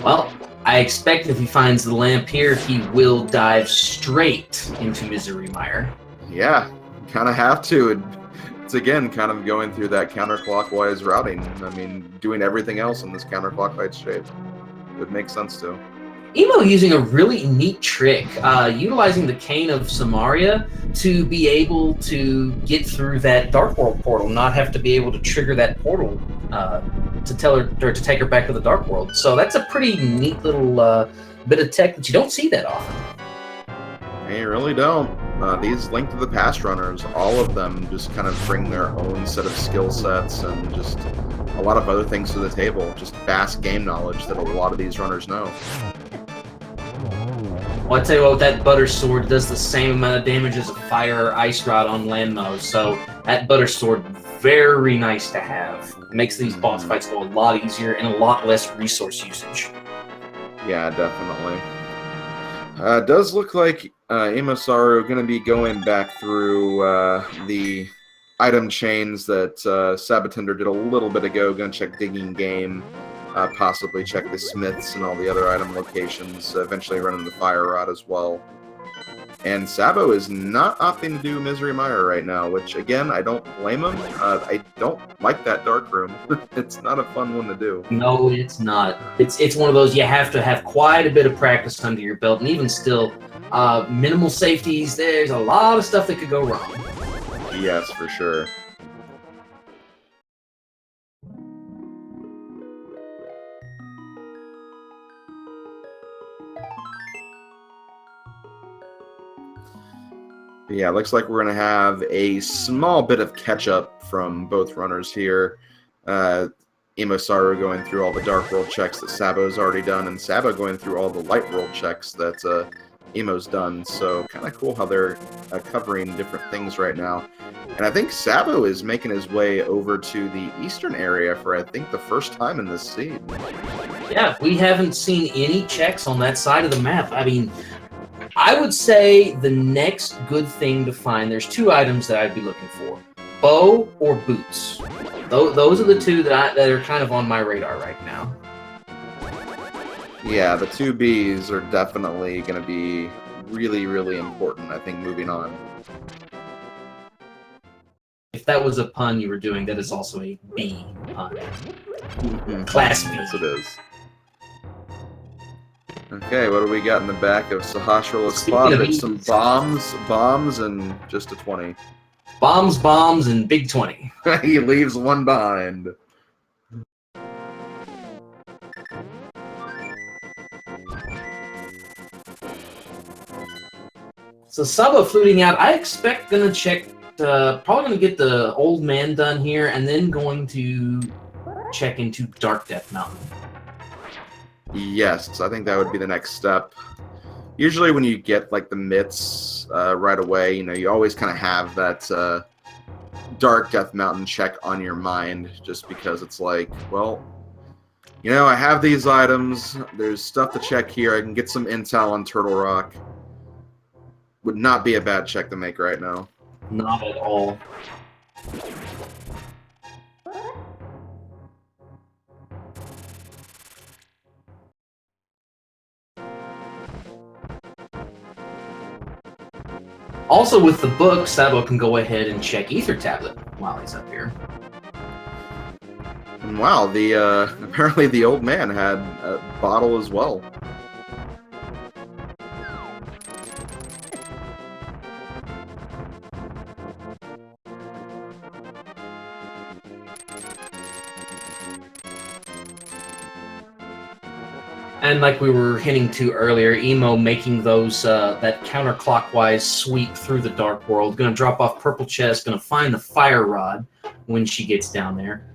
Well, I expect if he finds the lamp here, he will dive straight into Misery Mire. Yeah, kind of have to. It's again kind of going through that counterclockwise routing. I mean, doing everything else in this counterclockwise shape. It would make sense to. Emo using a really neat trick, utilizing the Cane of Samaria to be able to get through that Dark World portal, not have to be able to trigger that portal to tell her or to take her back to the Dark World. So that's a pretty neat little bit of tech that you don't see that often. You really don't. These Link to the Past runners, all of them just kind of bring their own set of skill sets and just a lot of other things to the table. Just vast game knowledge that a lot of these runners know. Well, I tell you what, that Butter Sword does the same amount of damage as a Fire or Ice Rod on Landmo, so that Butter Sword very nice to have. It makes these boss fights go a lot easier and a lot less resource usage. Yeah, definitely. It does look like EmoSaru going to be going back through the item chains that sab0tender did a little bit ago. Going to check Digging Game, possibly check the Smiths and all the other item locations, eventually running the Fire Rod as well. And Sabo is not opting to do Misery Mire right now, which, again, I don't blame him. I don't like that Dark Room. It's not a fun one to do. No, it's not. It's one of those you have to have quite a bit of practice under your belt, and even still, minimal safeties, there's a lot of stuff that could go wrong. Yes, for sure. But yeah, looks like we're going to have a small bit of catch-up from both runners here. EmoSaru going through all the Dark World checks that Sabo's already done, and Sabo going through all the Light World checks that Emo's done. So kind of cool how they're covering different things right now. And I think Sabo is making his way over to the eastern area for, I think, the first time in this seed. Yeah, we haven't seen any checks on that side of the map. I mean, I would say the next good thing to find, there's two items that I'd be looking for. Bow or boots. Those are the two that are kind of on my radar right now. Yeah, the two Bs are definitely going to be really, really important, I think, moving on. If that was a pun you were doing, that is also a B pun. Class B. Yes, it is. Okay, what do we got in the back of Sahasrar's spot? There's some bombs, and just a 20. Bombs, and big 20. He leaves one behind. So Sabo fluting out. I expect gonna check. Probably gonna get the Old Man done here, and then going to check into Dark Death Mountain. Yes, I think that would be the next step. Usually when you get like the mitts right away, you know, you always kind of have that Dark Death Mountain check on your mind, just because it's like, well, you know, I have these items, there's stuff to check here, I can get some intel on Turtle Rock. Would not be a bad check to make right now. Not at all. Also, with the book, Sabo can go ahead and check Ether Tablet while he's up here. And wow, the apparently the Old Man had a bottle as well. And like we were hinting to earlier, Emo making those that counterclockwise sweep through the Dark World. Going to drop off Purple Chest. Going to find the Fire Rod when she gets down there.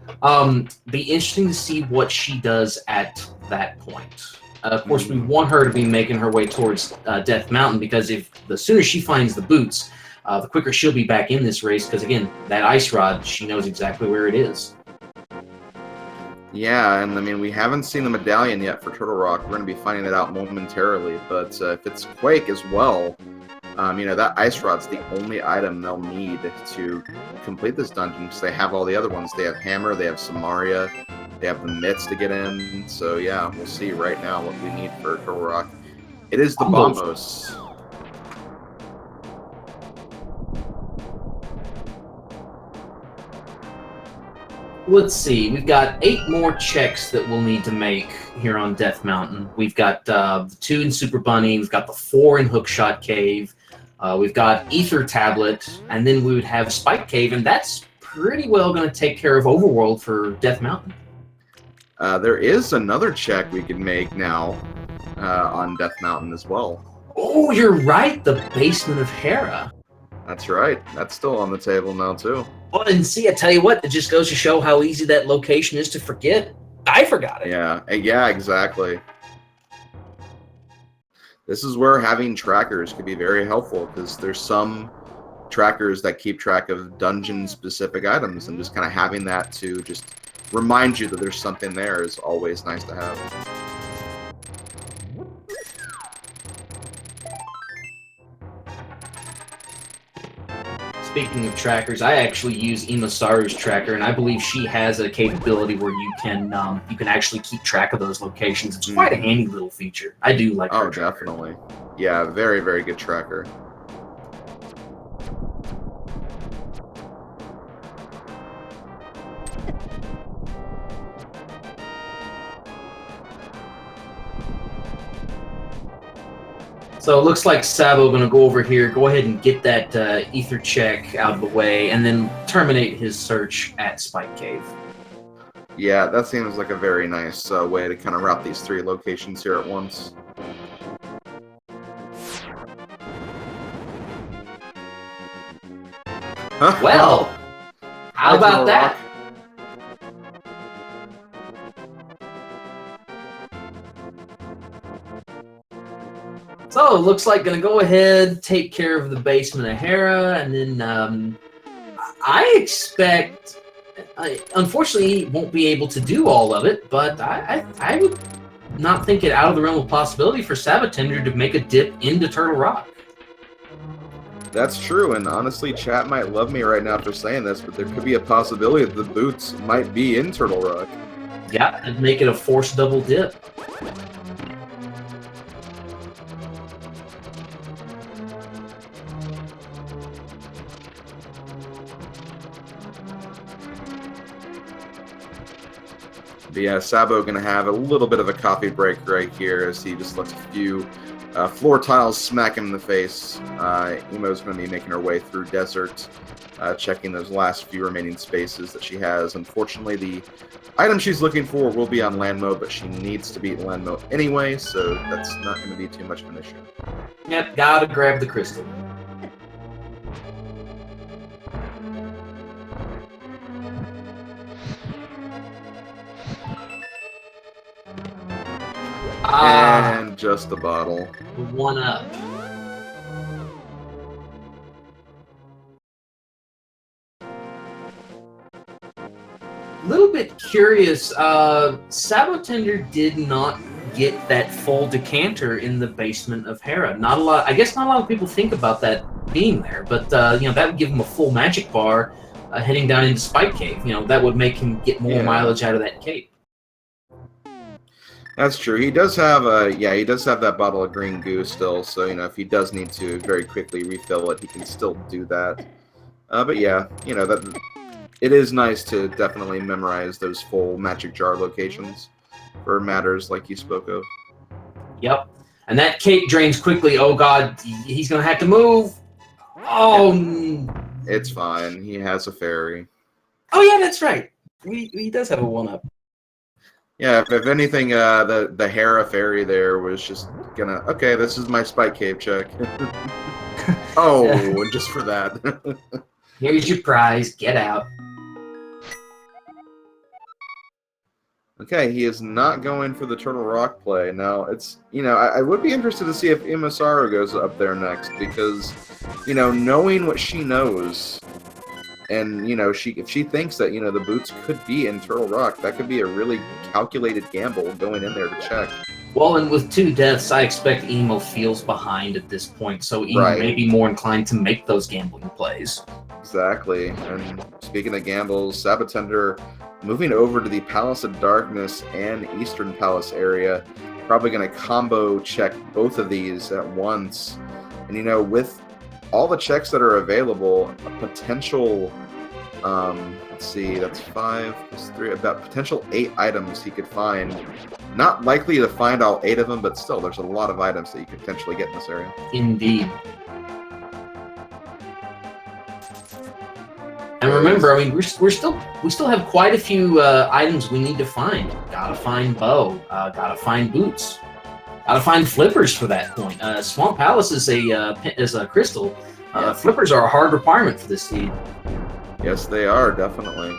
Be interesting to see what she does at that point. Of course, we want her to be making her way towards Death Mountain, because the sooner she finds the boots, the quicker she'll be back in this race. Because again, that Ice Rod, she knows exactly where it is. Yeah, and I mean, we haven't seen the medallion yet for Turtle Rock. We're going to be finding it out momentarily. But if it's Quake as well, you know, that Ice Rod's the only item they'll need to complete this dungeon, because they have all the other ones. They have Hammer, they have Samaria, they have the mitts to get in. So yeah, we'll see right now what we need for Turtle Rock. It is the Bombos. Let's see. We've got 8 more checks that we'll need to make here on Death Mountain. We've got the 2 in Super Bunny. We've got the 4 in Hookshot Cave. We've got Ether Tablet. And then we would have Spike Cave. And that's pretty well going to take care of Overworld for Death Mountain. There is another check we can make now on Death Mountain as well. Oh, you're right. The Basement of Hera. That's right. That's still on the table now, too. Well, and see, I tell you what, it just goes to show how easy that location is to forget. I forgot it. Yeah, exactly. This is where having trackers could be very helpful, because there's some trackers that keep track of dungeon-specific items, and just kind of having that to just remind you that there's something there is always nice to have. Speaking of trackers, I actually use EmoSaru's tracker, and I believe she has a capability where you can actually keep track of those locations. It's quite a handy little feature. I do like her tracker. Definitely. Yeah, very, very good tracker. So it looks like Sabo going to go over here, go ahead and get that ether check out of the way, and then terminate his search at Spike Cave. Yeah, that seems like a very nice way to kind of route these 3 locations here at once. Well, how about that? So it looks like gonna go ahead, take care of the basement of Hera, and then I expect, unfortunately, he won't be able to do all of it, but I would not think it out of the realm of possibility for sab0tender to make a dip into Turtle Rock. That's true, and honestly, chat might love me right now for saying this, but there could be a possibility that the boots might be in Turtle Rock. Yeah, and make it a forced double dip. But yeah, Sabo gonna have a little bit of a coffee break right here as he just lets a few floor tiles smack him in the face. Emo's gonna be making her way through desert, checking those last few remaining spaces that she has. Unfortunately, the item she's looking for will be on land mode, but she needs to beat land mode anyway, so that's not gonna be too much of an issue. Yep, gotta grab the crystal. And just the bottle. 1-up. A little bit curious, sab0tender did not get that full decanter in the basement of Hera. Not a lot. I guess not a lot of people think about that being there, but that would give him a full magic bar heading down into Spike Cave. That would make him get more mileage out of that cape. That's true. He does have that bottle of green goo still, so if he does need to very quickly refill it, he can still do that. But yeah, that it is nice to definitely memorize those full magic jar locations for matters like you spoke of. Yep. And that cape drains quickly. Oh god, he's gonna have to move. Oh, yeah. It's fine. He has a fairy. Oh yeah, that's right. He does have a 1-up. Yeah, if anything, the Hera fairy there was just gonna, okay, this is my Spike Cave check. Oh, and just for that. Here's your prize. Get out. Okay, he is not going for the Turtle Rock play. Now, it's, I would be interested to see if EmoSaru goes up there next, because, knowing what she knows, and, if she thinks that, the boots could be in Turtle Rock, that could be a really calculated gamble going in there to check. Well, and with 2 deaths, I expect Emo feels behind at this point, so Emo may be more inclined to make those gambling plays. Exactly. And speaking of gambles, sab0tender moving over to the Palace of Darkness and Eastern Palace area, probably going to combo check both of these at once. And, with all the checks that are available, a potential, let's see, that's 5 plus 3, about potential 8 items he could find. Not likely to find all 8 of them, but still, there's a lot of items that you could potentially get in this area. Indeed. And remember, I mean, we still have quite a few items we need to find. Gotta find bow. Gotta find boots. Gotta find flippers for that point. Swamp Palace is a crystal. Flippers are a hard requirement for this seed. Yes, they are, definitely.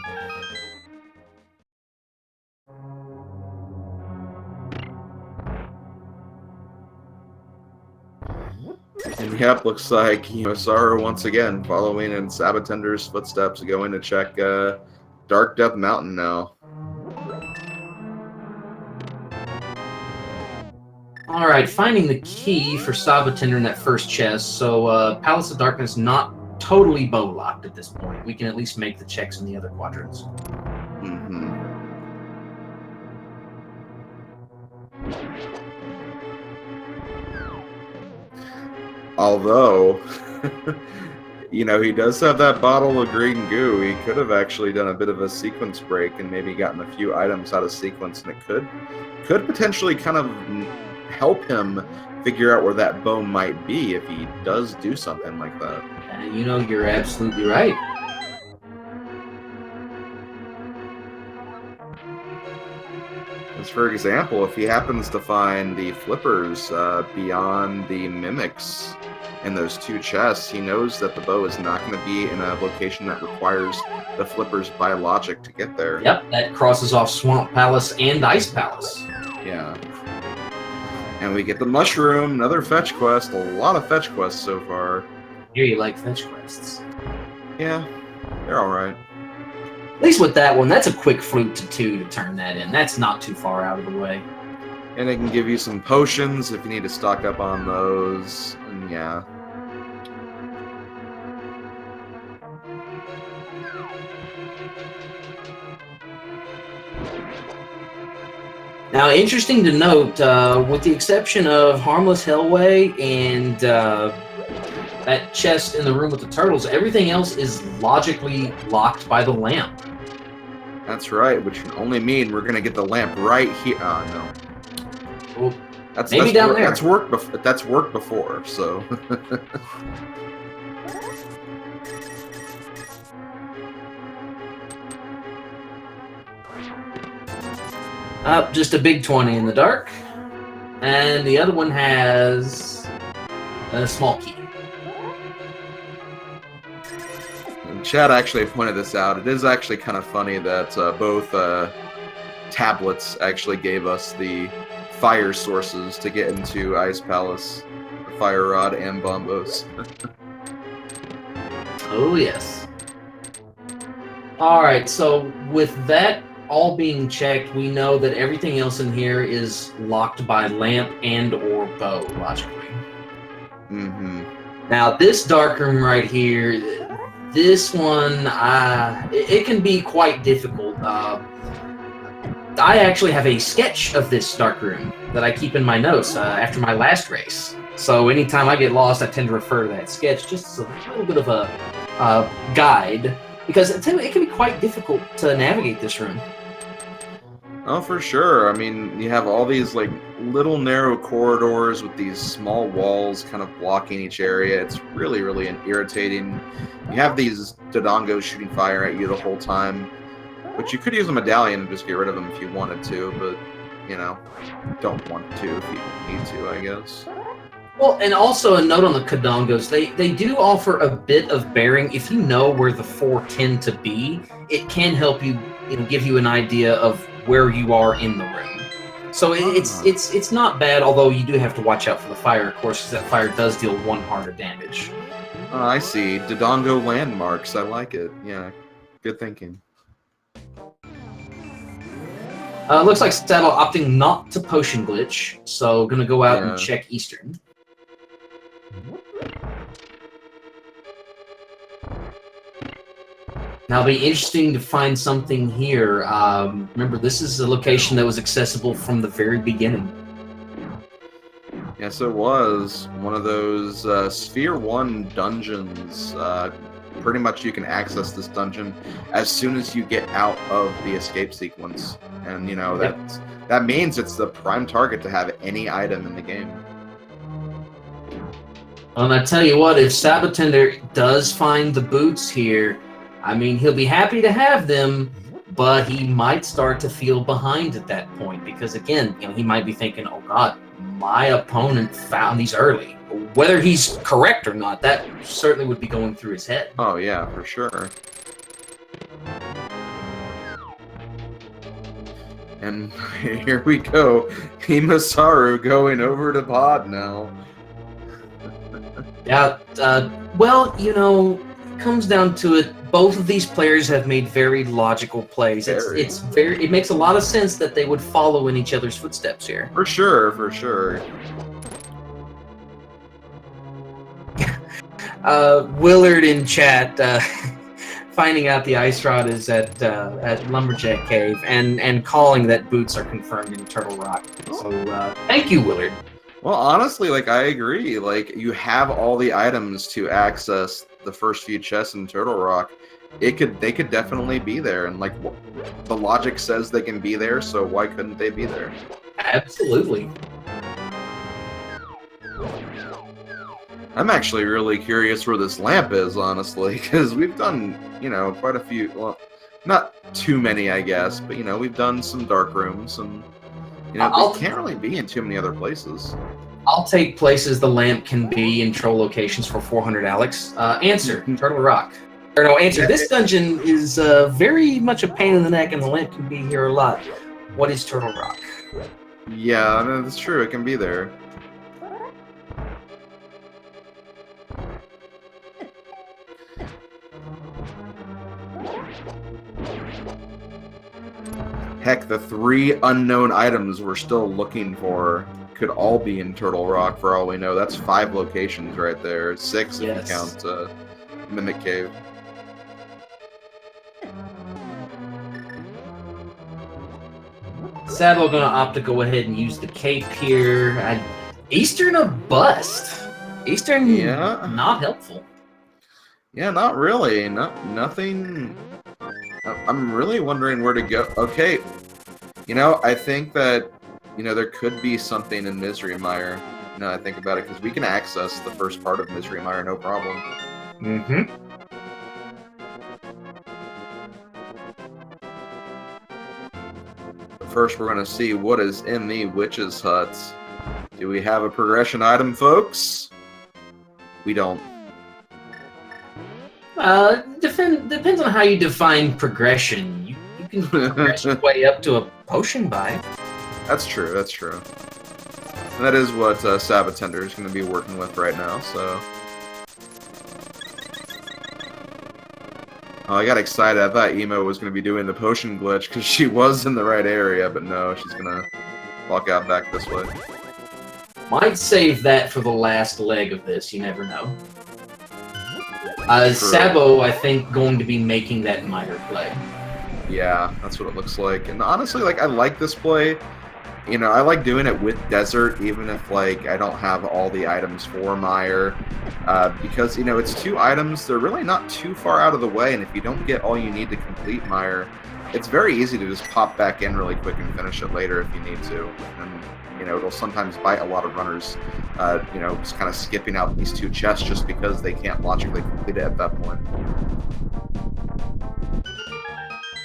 And Yep, looks like EmoSaru once again following in sab0tender's footsteps, going to check Dark Death Mountain now. All right, finding the key for sab0tender in that first chest. So Palace of Darkness not totally bow locked at this point. We can at least make the checks in the other quadrants. Mm-hmm. Although, you know, he does have that bottle of green goo. He could have actually done a bit of a sequence break and maybe gotten a few items out of sequence, and it could potentially kind of help him figure out where that bow might be if he does do something like that. You know, you're absolutely right. As for example, if he happens to find the flippers beyond the mimics in those two chests, he knows that the bow is not going to be in a location that requires the flippers by logic to get there. Yep, that crosses off Swamp Palace and Ice Palace. Yeah. And we get the mushroom, another fetch quest. A lot of fetch quests so far. Here you like fetch quests. Yeah, they're alright. At least with that one, that's a quick flute to 2 to turn that in. That's not too far out of the way. And it can give you some potions if you need to stock up on those. And yeah. Now, interesting to note, with the exception of Harmless Hellway and that chest in the room with the turtles, everything else is logically locked by the lamp. That's right, which can only mean we're going to get the lamp right here. Oh, no. Well, maybe down there. That's worked before, so... Just a big 20 in the dark. And the other one has a small key. And Chad actually pointed this out. It is actually kind of funny that both tablets actually gave us the fire sources to get into Ice Palace. The Fire Rod and Bombos. Oh, yes. Alright, so with that all being checked, we know that everything else in here is locked by lamp and or bow, logically. Mm-hmm. Now, this dark room right here, this one, it can be quite difficult. I actually have a sketch of this dark room that I keep in my notes after my last race. So anytime I get lost, I tend to refer to that sketch just as a little bit of a guide, because it can be quite difficult to navigate this room. Oh, for sure. I mean, you have all these like little narrow corridors with these small walls kind of blocking each area. It's really, really irritating. You have these Dodongos shooting fire at you the whole time, but you could use a medallion and just get rid of them if you wanted to, but, you know, don't want to if you don't need to, I guess. Well, and also a note on the Dodongos, they do offer a bit of bearing. If you know where the 4 tend to be, it can help you, give you an idea of where you are in the room. So it's not bad, although you do have to watch out for the fire, of course, because that fire does deal 1 heart of damage. Oh, I see. Dodongo landmarks. I like it. Yeah, good thinking. Looks like Saddle opting not to potion glitch, so gonna go out and check Eastern. Now, it'll be interesting to find something here. Remember, this is a location that was accessible from the very beginning. Yes, it was. One of those Sphere 1 dungeons. Pretty much you can access this dungeon as soon as you get out of the escape sequence. And, that means it's the prime target to have any item in the game. And I tell you what, if sab0tender does find the boots here, I mean, he'll be happy to have them, but he might start to feel behind at that point because, again, he might be thinking, oh, God, my opponent found these early. Whether he's correct or not, that certainly would be going through his head. Oh, yeah, for sure. And here we go. EmoSaru going over to pod now. Yeah, well, you know, it comes down to it. Both of these players have made very logical plays. It makes a lot of sense that they would follow in each other's footsteps here. For sure, for sure. Willard in chat, finding out the ice rod is at Lumberjack Cave and calling that boots are confirmed in Turtle Rock. So thank you, Willard. Well, honestly, like, I agree. Like, you have all the items to access the first few chests in Turtle Rock. They could definitely be there, and like, the logic says they can be there, so why couldn't they be there? Absolutely. I'm actually really curious where this lamp is, honestly, because we've done, you know, quite a few, well, not too many, I guess, but, you know, we've done some dark rooms, and, you know, they can't really be in too many other places. I'll take places the lamp can be in troll locations for 400, Alex. Answer, Turtle Rock. Or no, answer, this dungeon is very much a pain in the neck, and the lamp can be here a lot. What is Turtle Rock? Yeah, I mean, that's true, it can be there. Heck, the 3 unknown items we're still looking for could all be in Turtle Rock for all we know. That's 5 locations right there. 6 if you count Mimic Cave. Sabo gonna opt to go ahead and use the cape here. Eastern a bust. Eastern, not helpful. Yeah, not really. Nothing. I'm really wondering where to go. Okay, you know, I think that, you know, there could be something in Misery Mire. Now I think about it, because we can access the first part of Misery Mire, no problem. Mm-hmm. But first, we're going to see what is in the Witch's Hut. Do we have a progression item, folks? We don't. Depends on how you define progression. You can progress your way up to a potion buy. That's true, that's true. And that is what sab0tender is going to be working with right now, so... Oh, I got excited. I thought Emo was going to be doing the potion glitch, because she was in the right area, but no, she's going to walk out back this way. Might save that for the last leg of this, you never know. Sabo, I think, going to be making that Mire play. Yeah, that's what it looks like. And honestly, like, I like this play. You know, I like doing it with Desert, even if, like, I don't have all the items for Mire. Because, you know, it's 2 items. They're really not too far out of the way, and if you don't get all you need to complete Mire, it's very easy to just pop back in really quick and finish it later if you need to. And, you know, it'll sometimes bite a lot of runners, you know, just kind of skipping out these 2 chests just because they can't logically complete it at that point.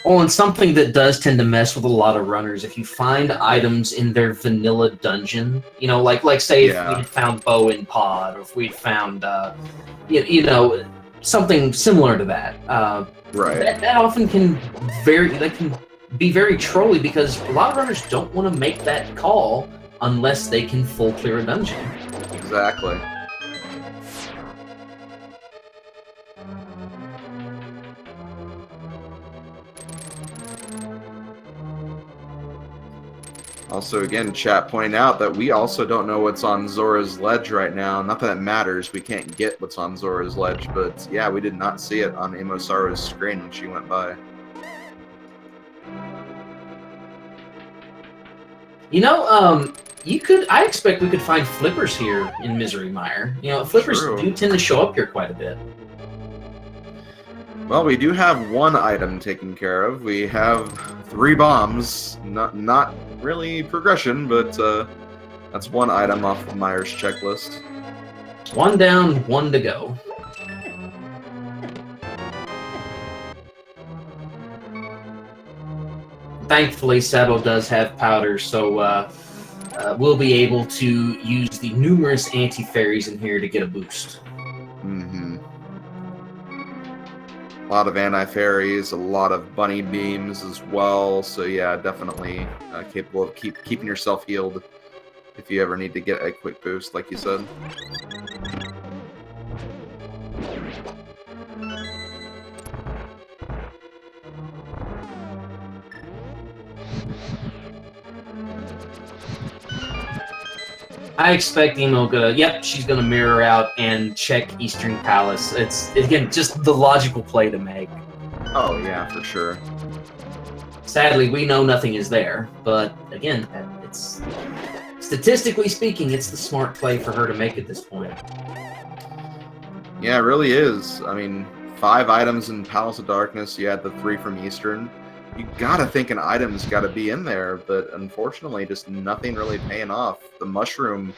Oh, and something that does tend to mess with a lot of runners, if you find items in their vanilla dungeon, you know, like say if we had found Bow in Pod, or if we'd found, you know, something similar to that. Right. That often can be very trolly, because a lot of runners don't want to make that call unless they can full clear a dungeon. Exactly. Also, again, chat pointing out that we also don't know what's on Zora's Ledge right now. Not that it matters, we can't get what's on Zora's Ledge, but yeah, we did not see it on EmoSaru's screen when she went by. You know, I expect we could find flippers here in Misery Mire. You know, flippers do tend to show up here quite a bit. Well, we do have 1 item taken care of. We have 3 bombs. Not really progression, but that's 1 item off of Mire's checklist. 1 down, 1 to go. Thankfully, Sabo does have powder, so we'll be able to use the numerous anti-fairies in here to get a boost. Mm-hmm. A lot of anti-fairies, a lot of bunny beams as well, so yeah, definitely capable of keeping yourself healed if you ever need to get a quick boost, like you said. I expect Emo she's gonna mirror out and check Eastern Palace. It's again just the logical play to make. Oh yeah, for sure. Sadly, we know nothing is there, but again, it's statistically speaking, it's the smart play for her to make at this point. Yeah, it really is. I mean, 5 items in Palace of Darkness. You had the 3 from Eastern. You gotta think an item's gotta be in there, but unfortunately, just nothing really paying off. The mushroom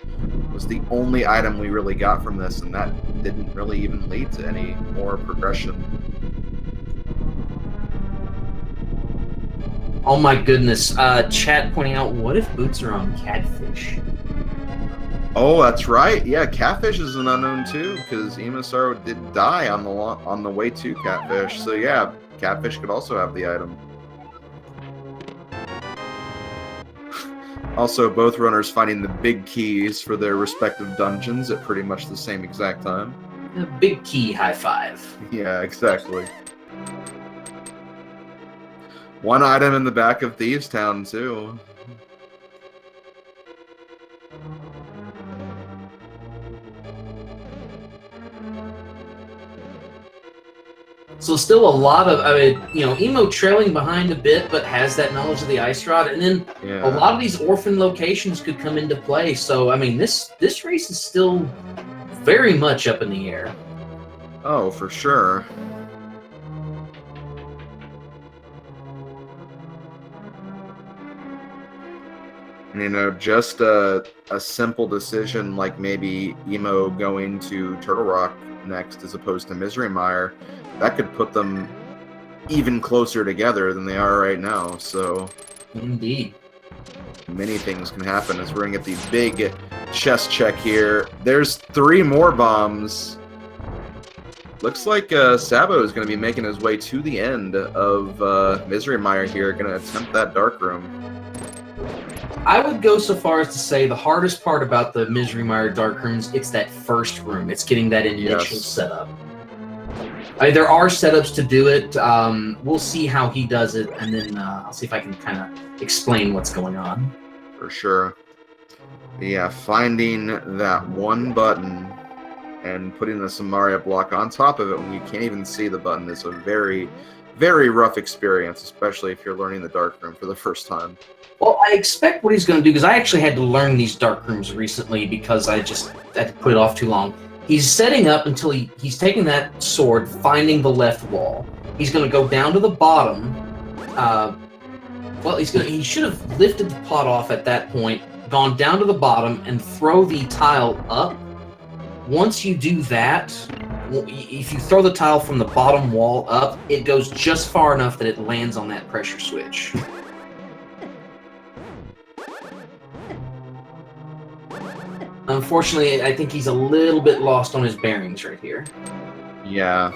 was the only item we really got from this, and that didn't really even lead to any more progression. Oh my goodness! Chat pointing out, what if boots are on catfish? Oh, that's right. Yeah, catfish is an unknown too, because EmoSaru did die on the way to catfish. So yeah, catfish could also have the item. Also, both runners finding the big keys for their respective dungeons at pretty much the same exact time. A big key high five. Yeah, exactly. 1 item in the back of Thieves Town too. So still a lot of, I mean, Emo trailing behind a bit, but has that knowledge of the ice rod, and then a lot of these orphan locations could come into play. So I mean, this race is still very much up in the air. Oh, for sure. Just a simple decision like maybe Emo going to Turtle Rock next as opposed to Misery Mire, that could put them even closer together than they are right now. So indeed, many things can happen as we're gonna get the big chest check here. There's 3 more bombs. Looks like Sabo is going to be making his way to the end of Misery Mire here, going to attempt that dark room. I would go so far as to say the hardest part about the Misery Mire dark rooms, it's that first room. It's getting that initial setup. I mean, there are setups to do it. We'll see how he does it, and then I'll see if I can kind of explain what's going on. For sure. Yeah, finding that one button and putting the Samaria block on top of it when you can't even see the button is a very, very rough experience, especially if you're learning the dark room for the first time. Well, I expect what he's going to do, because I actually had to learn these dark rooms recently because I had to put it off too long. He's setting up until he's taking that sword, finding the left wall. He's going to go down to the bottom. Well, he should have lifted the pot off at that point, gone down to the bottom, and throw the tile up. Once you do that, if you throw the tile from the bottom wall up, it goes just far enough that it lands on that pressure switch. Unfortunately, I think he's a little bit lost on his bearings right here. Yeah.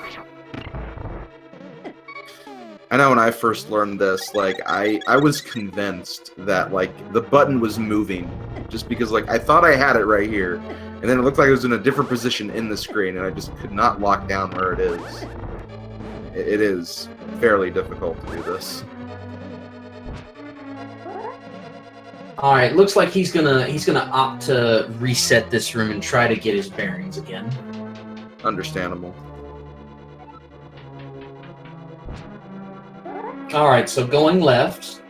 I know when I first learned this, like, I was convinced that, like, the button was moving. Just because, like, I thought I had it right here. And then it looked like it was in a different position in the screen, and I just could not lock down where it is. It is fairly difficult to do this. All right, looks like he's gonna opt to reset this room and try to get his bearings again. Understandable. All right, so going left,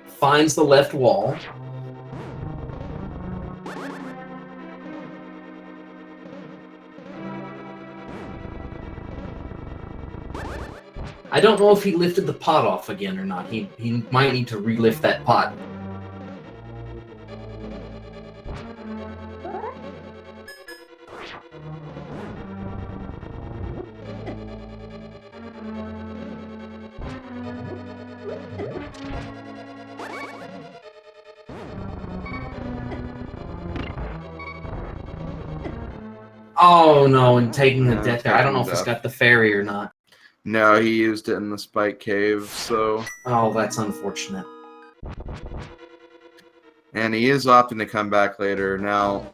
finds the left wall. I don't know if he lifted the pot off again or not. He might need to relift that pot. Oh no, and taking the death guy. I don't know if it's got the fairy or not. No, he used it in the spike cave, so... Oh, that's unfortunate. And he is opting to come back later. Now,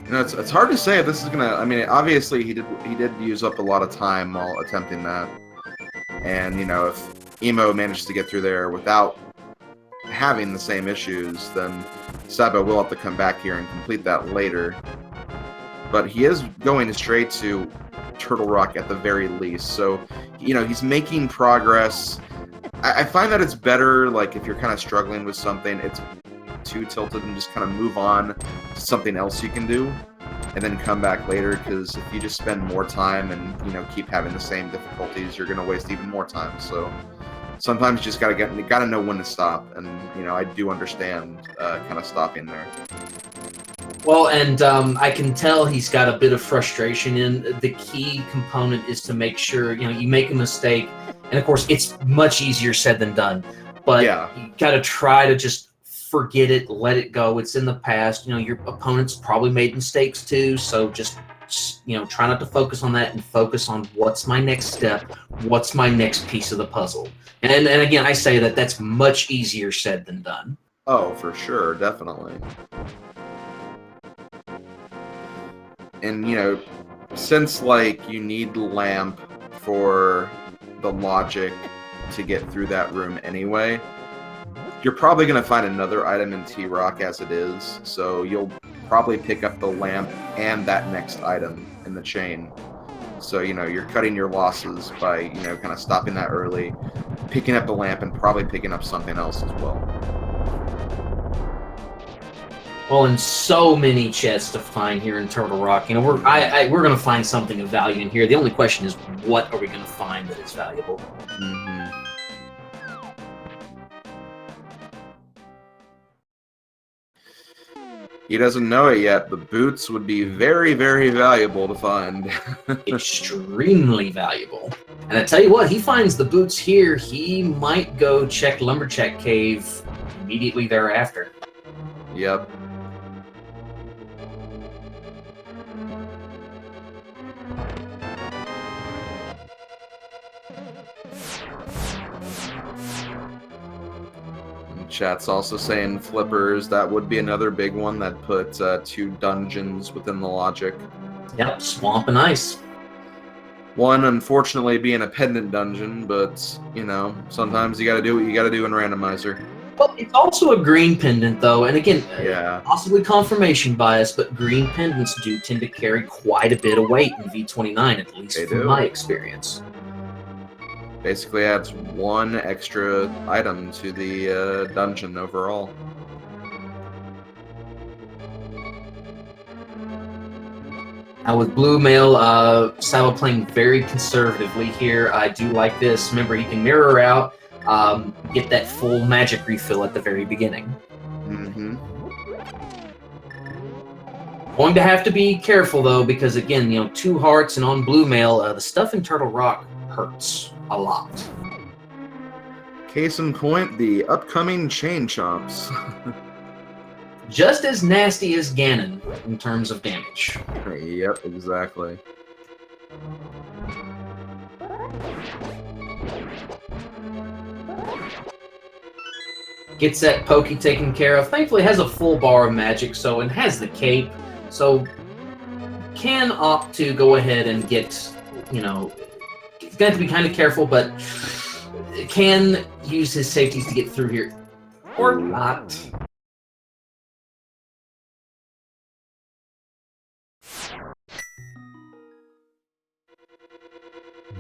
it's hard to say if this is gonna... I mean, obviously he did use up a lot of time while attempting that. And, if Emo managed to get through there without having the same issues, then Sabo will have to come back here and complete that later. But he is going straight to Turtle Rock at the very least. So, you know, he's making progress. I find that it's better, like, if you're kind of struggling with something, it's too tilted and just kind of move on to something else you can do and then come back later, because if you just spend more time and, you know, keep having the same difficulties, you're going to waste even more time. So sometimes you just gotta know when to stop, and, you know, I do understand kind of stopping there. Well, and I can tell he's got a bit of frustration in. The key component is to make sure, you know, you make a mistake, and of course it's much easier said than done, but Yeah. you got to try to just forget it, let it go. It's in the past. You know, your opponent's probably made mistakes too, so just, you know, try not to focus on that and focus on what's my next step, what's my next piece of the puzzle. And again, I say that that's much easier said than done. Oh, for sure, definitely. And, you know, since, like, you need the lamp for the logic to get through that room anyway, you're probably going to find another item in T-Rock as it is, so you'll probably pick up the lamp and that next item in the chain. So, you know, you're cutting your losses by, you know, kind of stopping that early, picking up the lamp, and probably picking up something else as well. Well, and so many chests to find here in Turtle Rock. You know, we're going to find something of value in here. The only question is, what are we going to find that is valuable? Mm-hmm. He doesn't know it yet, but boots would be very, very valuable to find. Extremely valuable. And I tell you what, he finds the boots here, he might go check Lumberjack Cave immediately thereafter. Yep. Chat's also saying flippers. That would be another big one that put 2 dungeons within the logic. Yep, swamp and ice. One, unfortunately, being a pendant dungeon, but, you know, sometimes you gotta do what you gotta do in Randomizer. Well, it's also a green pendant, though, and again, Yeah. possibly confirmation bias, but green pendants do tend to carry quite a bit of weight in V29, at least from my experience. Basically adds 1 extra item to the dungeon overall. Now with Blue Mail, Sabo playing very conservatively here. I do like this. Remember, he can mirror out, get that full magic refill at the very beginning. Mm-hmm. Going to have to be careful, though, because, again, you know, 2 hearts and on Blue Mail, the stuff in Turtle Rock hurts a lot. Case in point, the upcoming Chain Chomps. Just as nasty as Ganon in terms of damage. Yep, exactly. Gets that pokey taken care of. Thankfully, has a full bar of magic, so, and has the cape, so can opt to go ahead and get, you know, he's got to be kind of careful, but can use his safeties to get through here. Or not.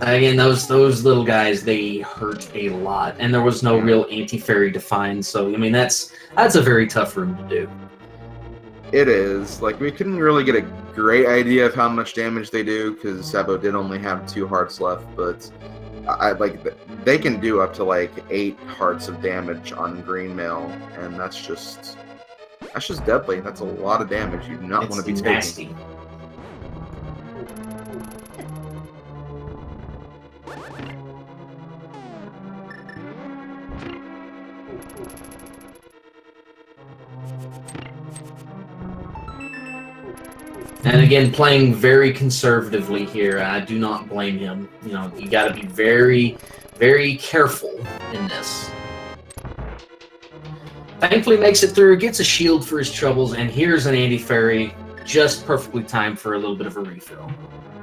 Again, those little guys, they hurt a lot, and there was no real anti-fairy to find, so, I mean, that's a very tough room to do. It is. Like, we couldn't really get a great idea of how much damage they do, because Sabo did only have 2 hearts left, but they can do up to, like, 8 hearts of damage on green mail, and that's just deadly. That's a lot of damage you do not want to be nasty. taking. And again, playing very conservatively here. I do not blame him. You know, you got to be very, very careful in this. Thankfully makes it through, gets a shield for his troubles, and here's an anti-fairy, just perfectly timed for a little bit of a refill.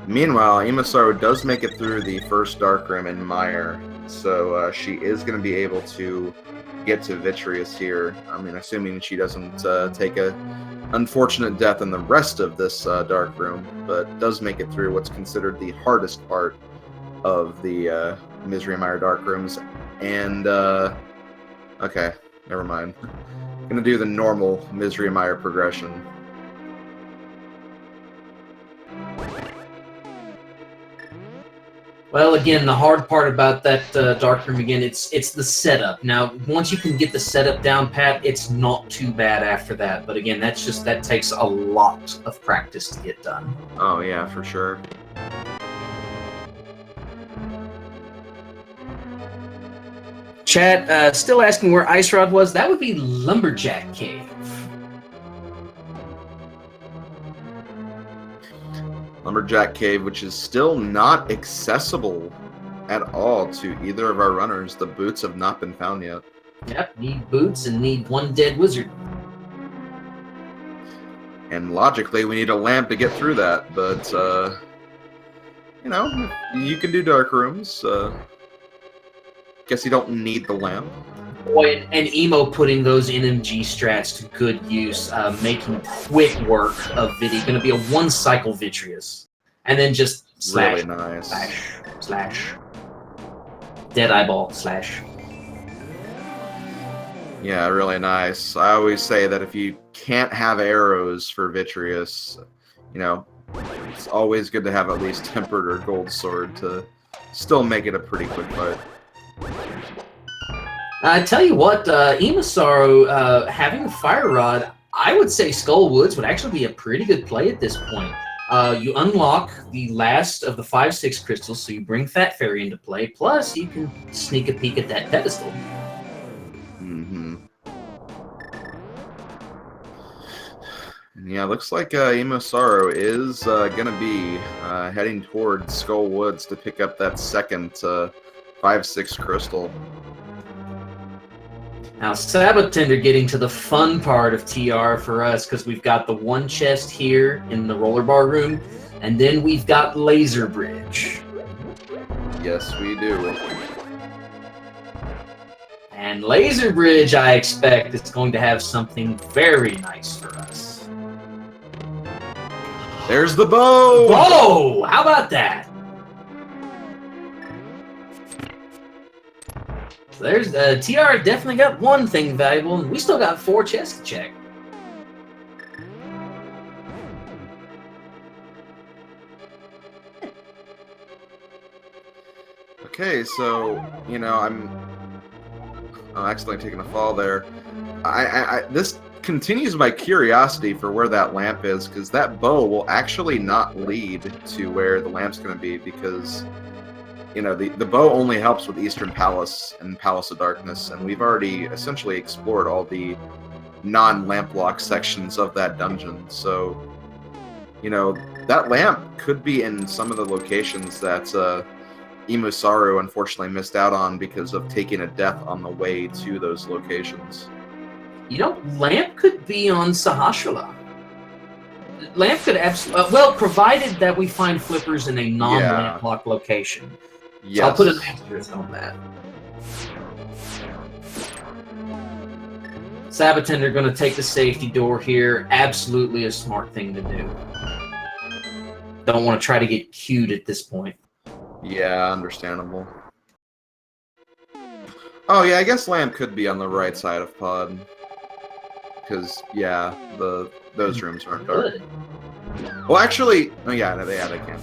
Meanwhile, EmoSaru does make it through the first Dark Room in Mire, so she is going to be able to get to Vitreous here. I mean, assuming she doesn't take a unfortunate death in the rest of this dark room, but does make it through what's considered the hardest part of the Misery Mire dark rooms. And okay, never mind. Gonna do the normal Misery Mire progression. Well, again, the hard part about that dark room, again, it's the setup. Now, once you can get the setup down pat, it's not too bad after that. But again, that takes a lot of practice to get done. Oh yeah, for sure. Chat, still asking where Ice Rod was. That would be Lumberjack Cave. Lumberjack Cave, which is still not accessible at all to either of our runners. The boots have not been found yet. Yep, need boots and need one dead wizard. And logically, we need a lamp to get through that, but, you know, you can do dark rooms. Guess you don't need the lamp. Boy, and Emo putting those NMG strats to good use, making quick work of Vidi. Going to be a one-cycle Vitreous. And then just slash, really nice. slash. Dead eyeball, slash. Yeah, really nice. I always say that if you can't have arrows for Vitreous, you know, it's always good to have at least Tempered or Gold Sword to still make it a pretty quick fight. I tell you what, EmoSaru, having a Fire Rod, I would say Skull Woods would actually be a pretty good play at this point. You unlock the last of the 5/6 crystals, so you bring Fat Fairy into play, plus you can sneak a peek at that pedestal. Mm-hmm. Yeah, looks like EmoSaru is going to be heading towards Skull Woods to pick up that second 5/6 crystal. Now, sab0tender getting to the fun part of TR for us, because we've got the one chest here in the roller bar room, and then we've got Laser Bridge. Yes, we do. And Laser Bridge, I expect, is going to have something very nice for us. There's the bow! Whoa! How about that? So there's TR definitely got one thing valuable, and we still got 4 chests to check. Okay, so, you know, I'm accidentally taking a fall there. This continues my curiosity for where that lamp is, because that bow will actually not lead to where the lamp's going to be, because, you know, the bow only helps with Eastern Palace and Palace of Darkness, and we've already essentially explored all the non-lamp lock sections of that dungeon. So, you know, that lamp could be in some of the locations that EmoSaru unfortunately missed out on because of taking a death on the way to those locations. You know, lamp could be on Sahasrara. Lamp could absolutely, well, provided that we find flippers in a non-lamp lock location. Yes. So I'll put an asterisk on that. sab0tender going to take the safety door here. Absolutely a smart thing to do. Don't want to try to get queued at this point. Yeah, understandable. Oh yeah, I guess lamp could be on the right side of pod. Because, yeah, those rooms aren't dark. Well, actually, oh yeah, they can't.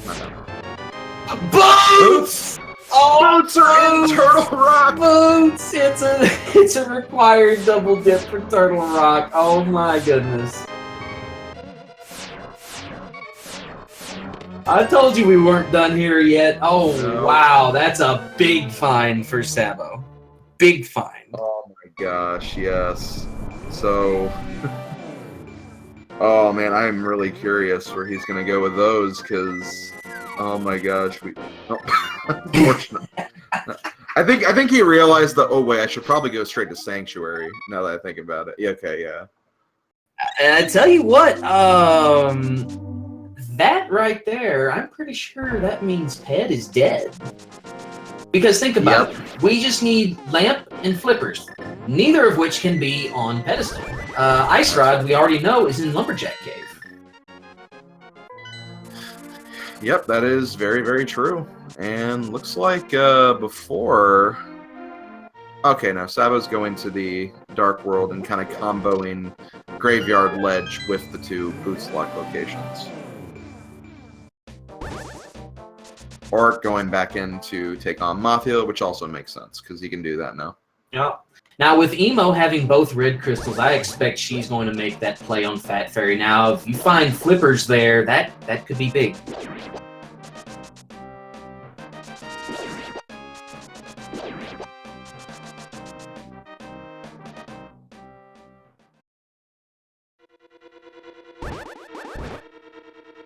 Boots! Oh, boots are in Turtle Rock! Boots! It's a required double dip for Turtle Rock. Oh my goodness. I told you we weren't done here yet. Oh, no. Wow, that's a big find for Sabo. Big find. Oh my gosh, yes. So, oh man, I'm really curious where he's gonna go with those, because, oh my gosh, unfortunately. I think he realized that, oh wait, I should probably go straight to Sanctuary, now that I think about it. Yeah, okay, yeah. And I tell you what, that right there, I'm pretty sure that means Ped is dead. Because think about it, we just need lamp and flippers. neither of which can be on pedestal. Ice Rod, we already know, is in Lumberjack Cave. Yep, that is very, very true. And looks like before... Okay, now Sabo's going to the Dark World and kind of comboing Graveyard Ledge with the two Boots Lock locations. Or going back in to take on Mafia, which also makes sense, because he can do that now. Yeah. Now, with Emo having both red crystals, I expect she's going to make that play on Fat Fairy. Now, if you find flippers there, that could be big.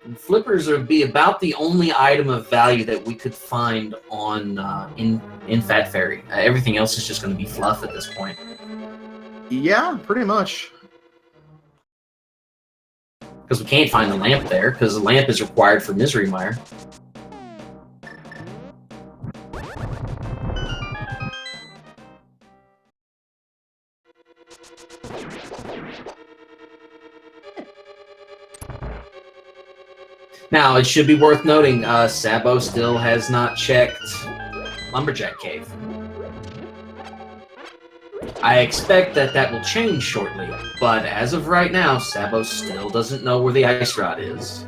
And flippers would be about the only item of value that we could find on in Fat Fairy. Everything else is just going to be fluff at this point. Yeah, pretty much. Because we can't find the lamp there, because the lamp is required for Misery Mire. Now, it should be worth noting, Sabo still has not checked Lumberjack Cave. I expect that will change shortly, but as of right now, Sabo still doesn't know where the Ice Rod is.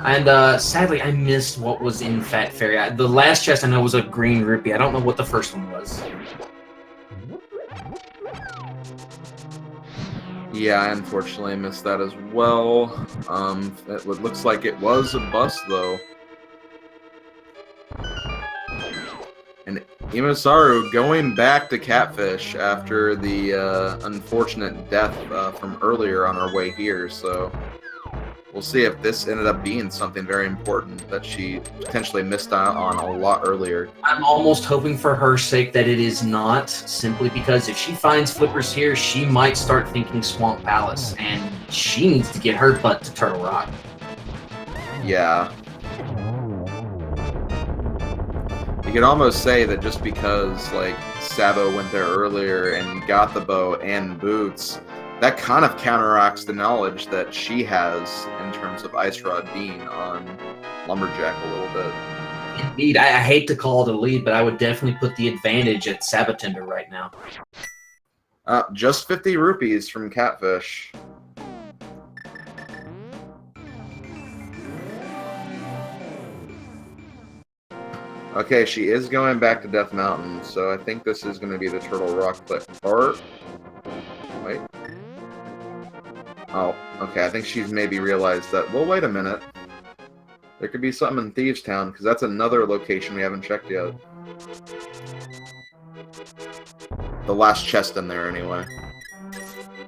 And sadly, I missed what was in Fat Fairy. The last chest I know was a green rupee. I don't know what the first one was. Yeah, I unfortunately missed that as well. It looks like it was a bust, though. And EmoSaru going back to Catfish after the unfortunate death from earlier on our way here, so we'll see if this ended up being something very important that she potentially missed out on a lot earlier. I'm almost hoping for her sake that it is not, simply because if she finds flippers here, she might start thinking Swamp Palace, and she needs to get her butt to Turtle Rock. Yeah. You could almost say that just because, like, Sabo went there earlier and got the bow and boots, that kind of counteracts the knowledge that she has in terms of Ice Rod being on Lumberjack a little bit. Indeed, I hate to call it a lead, but I would definitely put the advantage at sab0tender right now. Just 50 rupees from Catfish. Okay, she is going back to Death Mountain, so I think this is going to be the Turtle Rock part. Wait. Oh, okay, I think she's maybe realized that, well, wait a minute. There could be something in Thieves Town, because that's another location we haven't checked yet. The last chest in there, anyway.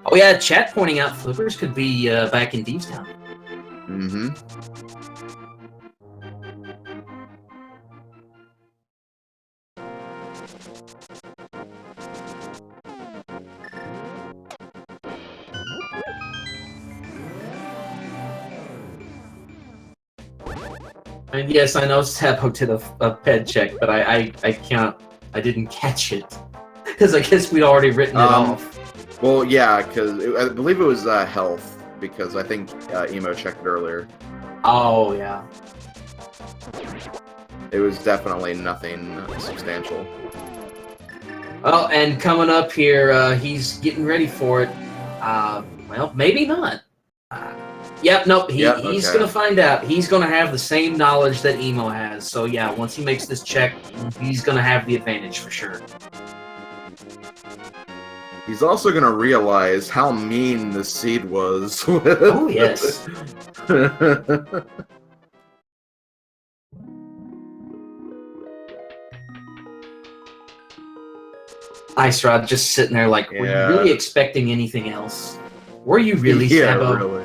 Oh yeah, chat pointing out flippers could be back in Thieves Town. Mm-hmm. And yes, I know Sabo did a ped check, but I didn't catch it. Because I guess we'd already written it off. Well, yeah, because I believe it was health, because I think Emo checked it earlier. Oh, yeah. It was definitely nothing substantial. Well, and coming up here, he's getting ready for it. Well, maybe not. Yep, nope, he's okay. going to find out. He's going to have the same knowledge that Emo has. So, yeah, once he makes this check, he's going to have the advantage for sure. He's also going to realize how mean the seed was. Oh, yes. Ice Rod just sitting there like, were you really expecting anything else? Were you really, Sabo? Really.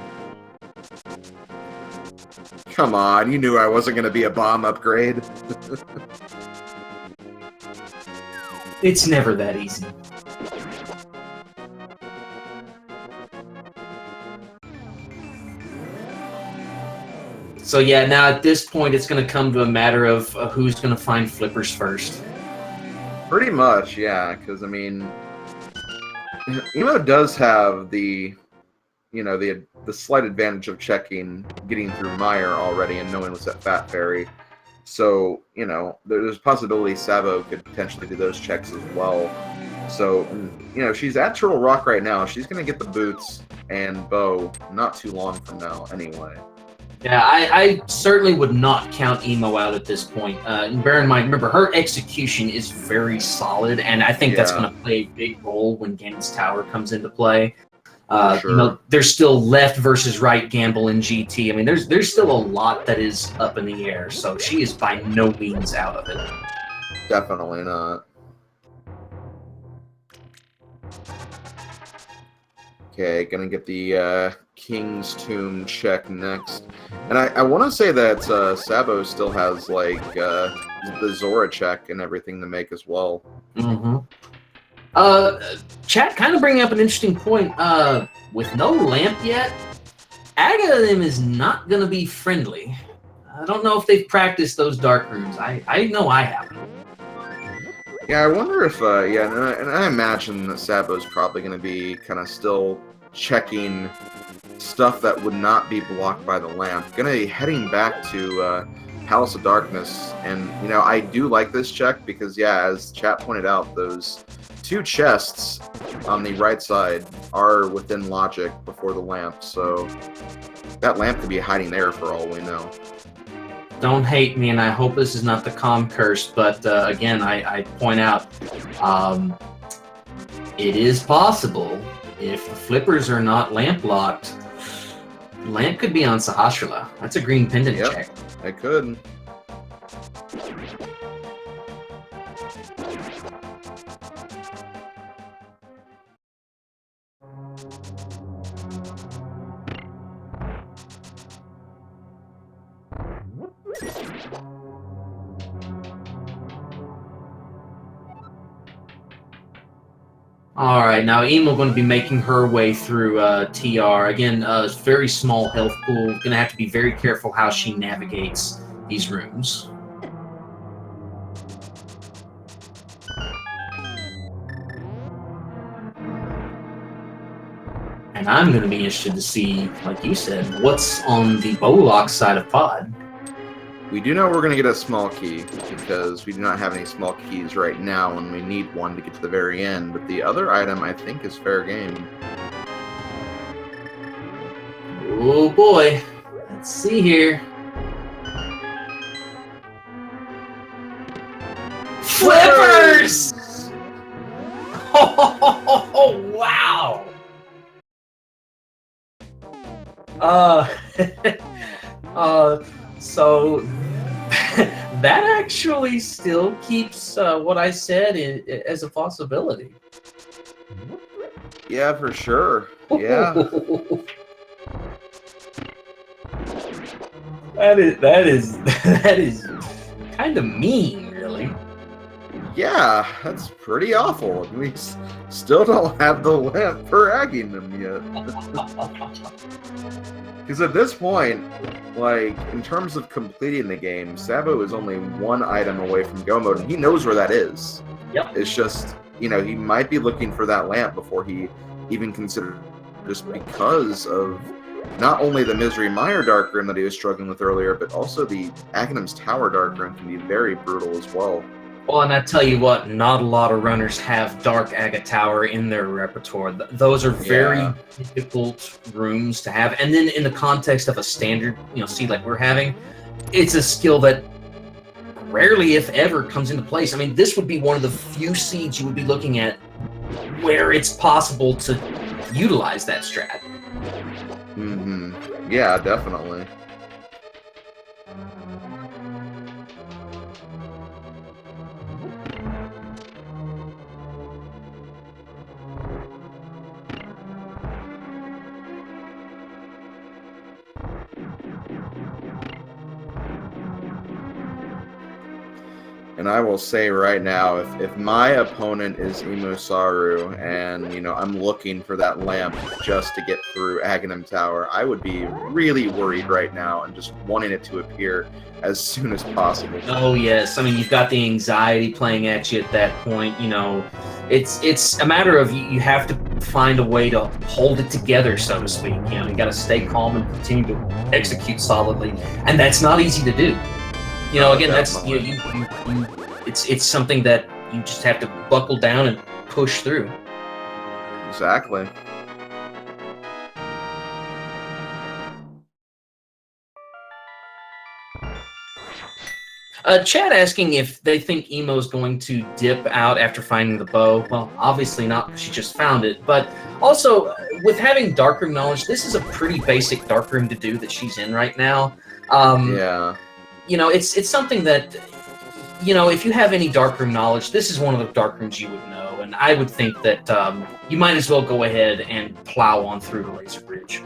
Come on, you knew I wasn't going to be a bomb upgrade. It's never that easy. So yeah, now at this point, it's going to come to a matter of who's going to find flippers first. Pretty much, yeah. Because I mean, Emo does have the, the slight advantage of getting through Meyer already and knowing what's at Fat Fairy. So, there's a possibility Sabo could potentially do those checks as well. So, she's at Turtle Rock right now. She's going to get the boots and bow not too long from now anyway. Yeah, I certainly would not count Emo out at this point. And bear in mind, remember, her execution is very solid, and I think that's going to play a big role when Gambit's Tower comes into play. Sure. There's still left versus right gamble in GT. I mean, there's still a lot that is up in the air, so she is by no means out of it. Definitely not. Okay, gonna get the King's Tomb check next. And I want to say that Sabo still has, like, the Zora check and everything to make as well. Mm-hmm. Chat kind of bringing up an interesting point. With no lamp yet, Agathim is not going to be friendly. I don't know if they've practiced those dark rooms. I know I haven't. Yeah, I wonder if, and I imagine that Sabo's probably going to be kind of still checking stuff that would not be blocked by the lamp. Going to be heading back to Palace of Darkness, and, I do like this check because, yeah, as chat pointed out, those 2 chests on the right side are within logic before the lamp, so that lamp could be hiding there for all we know. Don't hate me, and I hope this is not the comm curse, but again, I point out, it is possible, if the flippers are not lamp locked, lamp could be on Sahasrahla. That's a green pendant check. It could. All right, now Emo going to be making her way through TR. Again, very small health pool. Going to have to be very careful how she navigates these rooms. And I'm going to be interested to see, like you said, what's on the Bowlock side of Pod. We do know we're going to get a small key, because we do not have any small keys right now, and we need one to get to the very end. But the other item, I think, is fair game. Oh boy. Let's see here. Flippers! Oh, wow! So that actually still keeps what I said as a possibility. Yeah, for sure. Yeah. that is kind of mean, really. Yeah, that's pretty awful. We still don't have the lamp for agging them yet. Because at this point, like, in terms of completing the game, Sabo is only 1 item away from go mode, and he knows where that is. Yep. It's just, he might be looking for that lamp before he even considered, just because of not only the Misery Mire Dark Room that he was struggling with earlier, but also the Aghanim's Tower Dark Room can be very brutal as well. Well, and I tell you what, not a lot of runners have Dark Agate Tower in their repertoire. Those are very difficult rooms to have. And then in the context of a standard, seed like we're having, it's a skill that rarely, if ever, comes into place. I mean, this would be one of the few seeds you would be looking at where it's possible to utilize that strat. Mm-hmm. Yeah, definitely. And I will say right now, if my opponent is EmoSaru and, you know, I'm looking for that lamp just to get through Aghanim Tower, I would be really worried right now and just wanting it to appear as soon as possible. Oh, yes. I mean, you've got the anxiety playing at you at that point. You know, it's a matter of you have to find a way to hold it together, so to speak. You know, you got to stay calm and continue to execute solidly. And that's not easy to do. You know, again, that's it's something that you just have to buckle down and push through. Exactly. Chad asking if they think Emo's going to dip out after finding the bow. Well, obviously not, because she just found it. But also, with having darkroom knowledge, this is a pretty basic darkroom to do that she's in right now. Yeah. You know, it's something that, you know, if you have any darkroom knowledge, this is one of the darkrooms you would know. And I would think that you might as well go ahead and plow on through the Laser Bridge.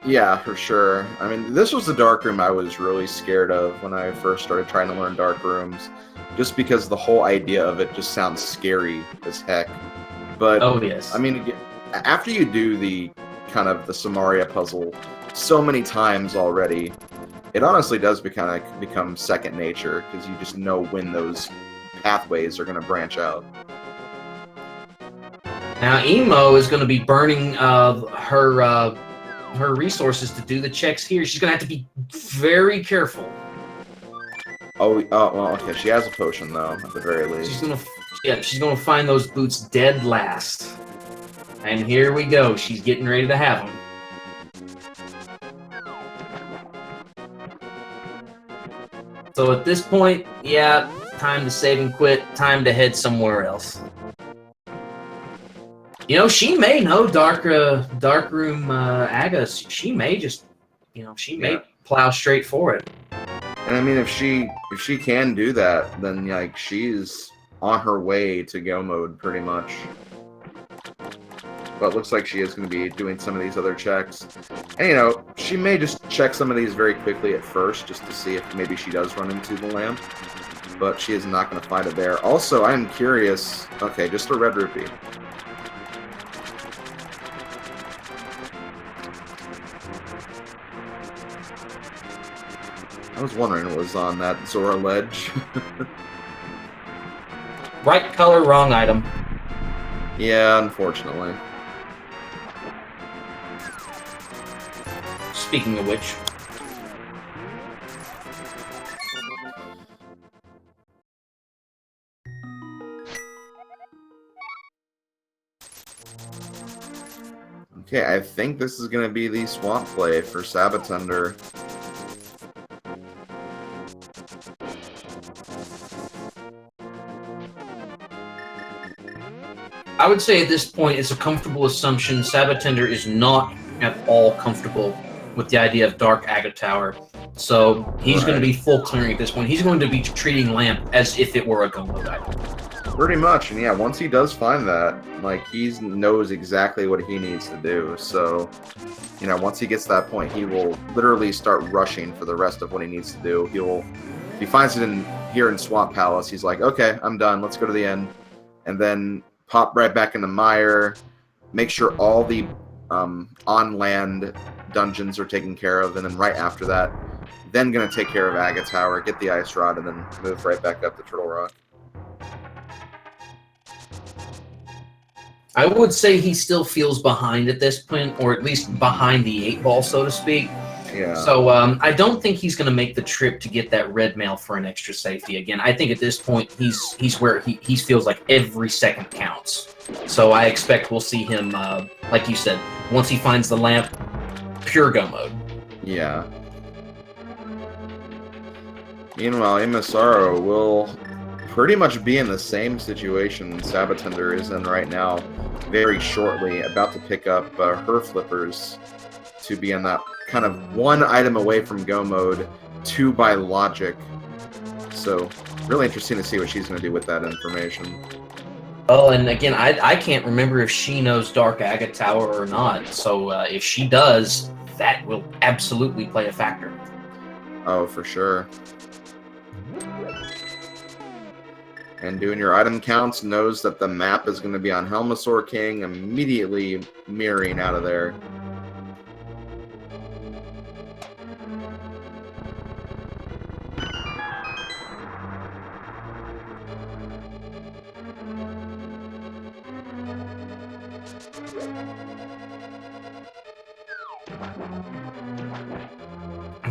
Yeah, for sure. I mean, this was the dark room I was really scared of when I first started trying to learn dark rooms, just because the whole idea of it just sounds scary as heck. But oh yes, I mean, after you do the kind of the Samaria puzzle so many times already, it honestly does become second nature, because you just know when those pathways are going to branch out. Now Emo is going to be burning her resources to do the checks here. She's going to have to be very careful. Oh, well, okay. She has a potion, though, at the very least. She's gonna find those boots dead last. And here we go. She's getting ready to have them. So at this point, yeah, time to save and quit. Time to head somewhere else. You know, she may know Darkroom Aga. She may just, you know, she may plow straight for it. And I mean, if she can do that, then like she's on her way to go mode pretty much. But it looks like she is going to be doing some of these other checks. And you know, she may just check some of these very quickly at first, just to see if maybe she does run into the lamp. But she is not going to find it there. Also, I'm curious. Okay, just a red rupee. I was wondering what was on that Zora ledge. Right color, wrong item. Yeah, unfortunately. Speaking of which. Okay, I think this is going to be the swamp play for sab0tender. I would say at this point it's a comfortable assumption sab0tender is not at all comfortable with the idea of Dark Aga Tower. So he's going to be full clearing at this point. He's going to be treating Lamp as if it were a go mode item. Pretty much, and yeah, once he does find that, like, he knows exactly what he needs to do. So, you know, once he gets to that point, he will literally start rushing for the rest of what he needs to do. If he finds it here in Swamp Palace, he's like, okay, I'm done, let's go to the end. And then pop right back into Mire, make sure all the on-land dungeons are taken care of, and then right after that, then going to take care of Aga Tower, get the Ice Rod, and then move right back up to Turtle Rock. I would say he still feels behind at this point, or at least behind the 8-ball, so to speak. Yeah. So I don't think he's going to make the trip to get that red mail for an extra safety. Again, I think at this point he's where he feels like every second counts. So I expect we'll see him, like you said, once he finds the lamp, pure go mode. Yeah. Meanwhile, EmoSaru will pretty much be in the same situation sab0tender is in right now, very shortly, about to pick up her flippers to be in that kind of one item away from go mode, 2 by logic. So, really interesting to see what she's going to do with that information. Oh, and again, I can't remember if she knows Dark Aga Tower or not, so if she does, that will absolutely play a factor. Oh, for sure. And doing your item counts, knows that the map is going to be on Helmasaur King, immediately mirroring out of there.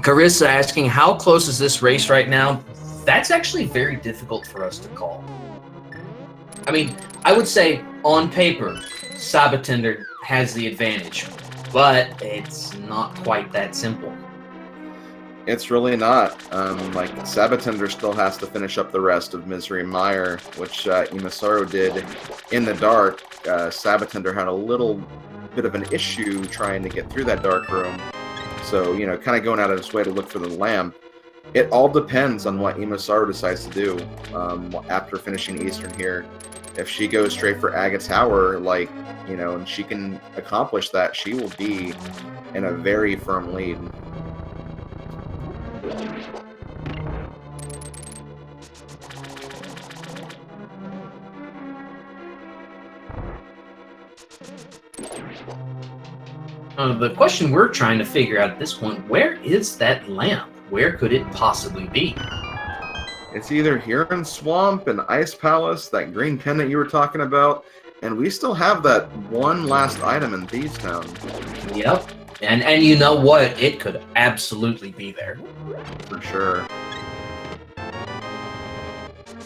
Carissa asking, how close is this race right now? That's actually very difficult for us to call. I mean, I would say on paper, sab0tender has the advantage, but it's not quite that simple. It's really not. Like, sab0tender still has to finish up the rest of Misery Mire, which EmoSaru did in the dark. sab0tender had a little bit of an issue trying to get through that dark room. So, you know, kind of going out of his way to look for the lamp. It all depends on what EmoSaru decides to do after finishing Eastern here. If she goes straight for Aga Tower, like, you know, and she can accomplish that, she will be in a very firm lead. The question we're trying to figure out at this point, where is that lamp? Where could it possibly be? It's either here in Swamp and Ice Palace, that green pendant you were talking about, and we still have that one last item in Thieves Town. Yep. And you know what? It could absolutely be there. For sure.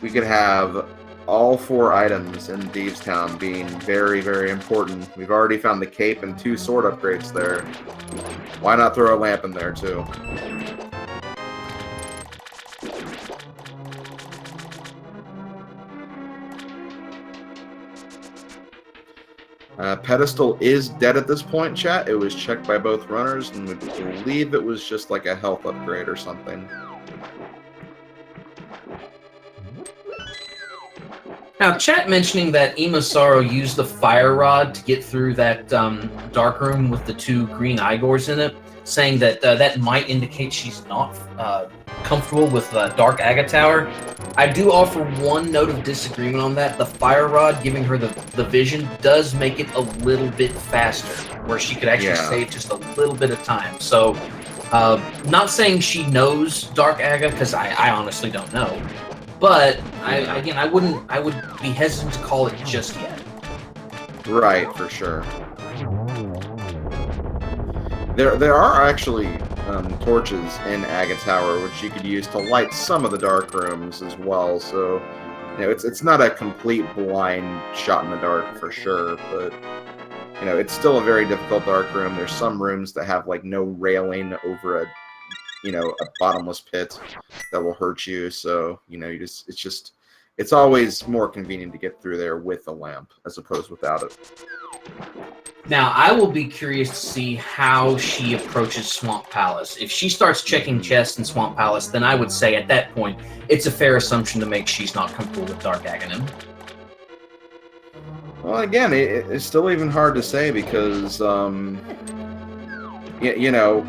We could have all 4 items in Thieves Town being very, very important. We've already found the cape and 2 sword upgrades there. Why not throw a lamp in there, too? Pedestal is dead at this point, chat. It was checked by both runners, and we believe it was just like a health upgrade or something. Now, chat mentioning that EmoSaru used the fire rod to get through that dark room with the 2 green Igors in it, saying that that might indicate she's not comfortable with Dark Aga Tower. I do offer one note of disagreement on that. The fire rod giving her the vision does make it a little bit faster, where she could actually save just a little bit of time. So, not saying she knows Dark Aga, because I honestly don't know. But I would be hesitant to call it just yet. Right, for sure. There are actually torches in Aga Tower, which you could use to light some of the dark rooms as well. So, you know, it's not a complete blind shot in the dark for sure, but you know, it's still a very difficult dark room. There's some rooms that have like no railing over a bottomless pit that will hurt you. So, you know, it's always more convenient to get through there with a lamp as opposed without it. Now, I will be curious to see how she approaches Swamp Palace. If she starts checking chests in Swamp Palace, then I would say at that point, it's a fair assumption to make she's not comfortable with Dark Aghanim. Well, again, it's still even hard to say because, you know,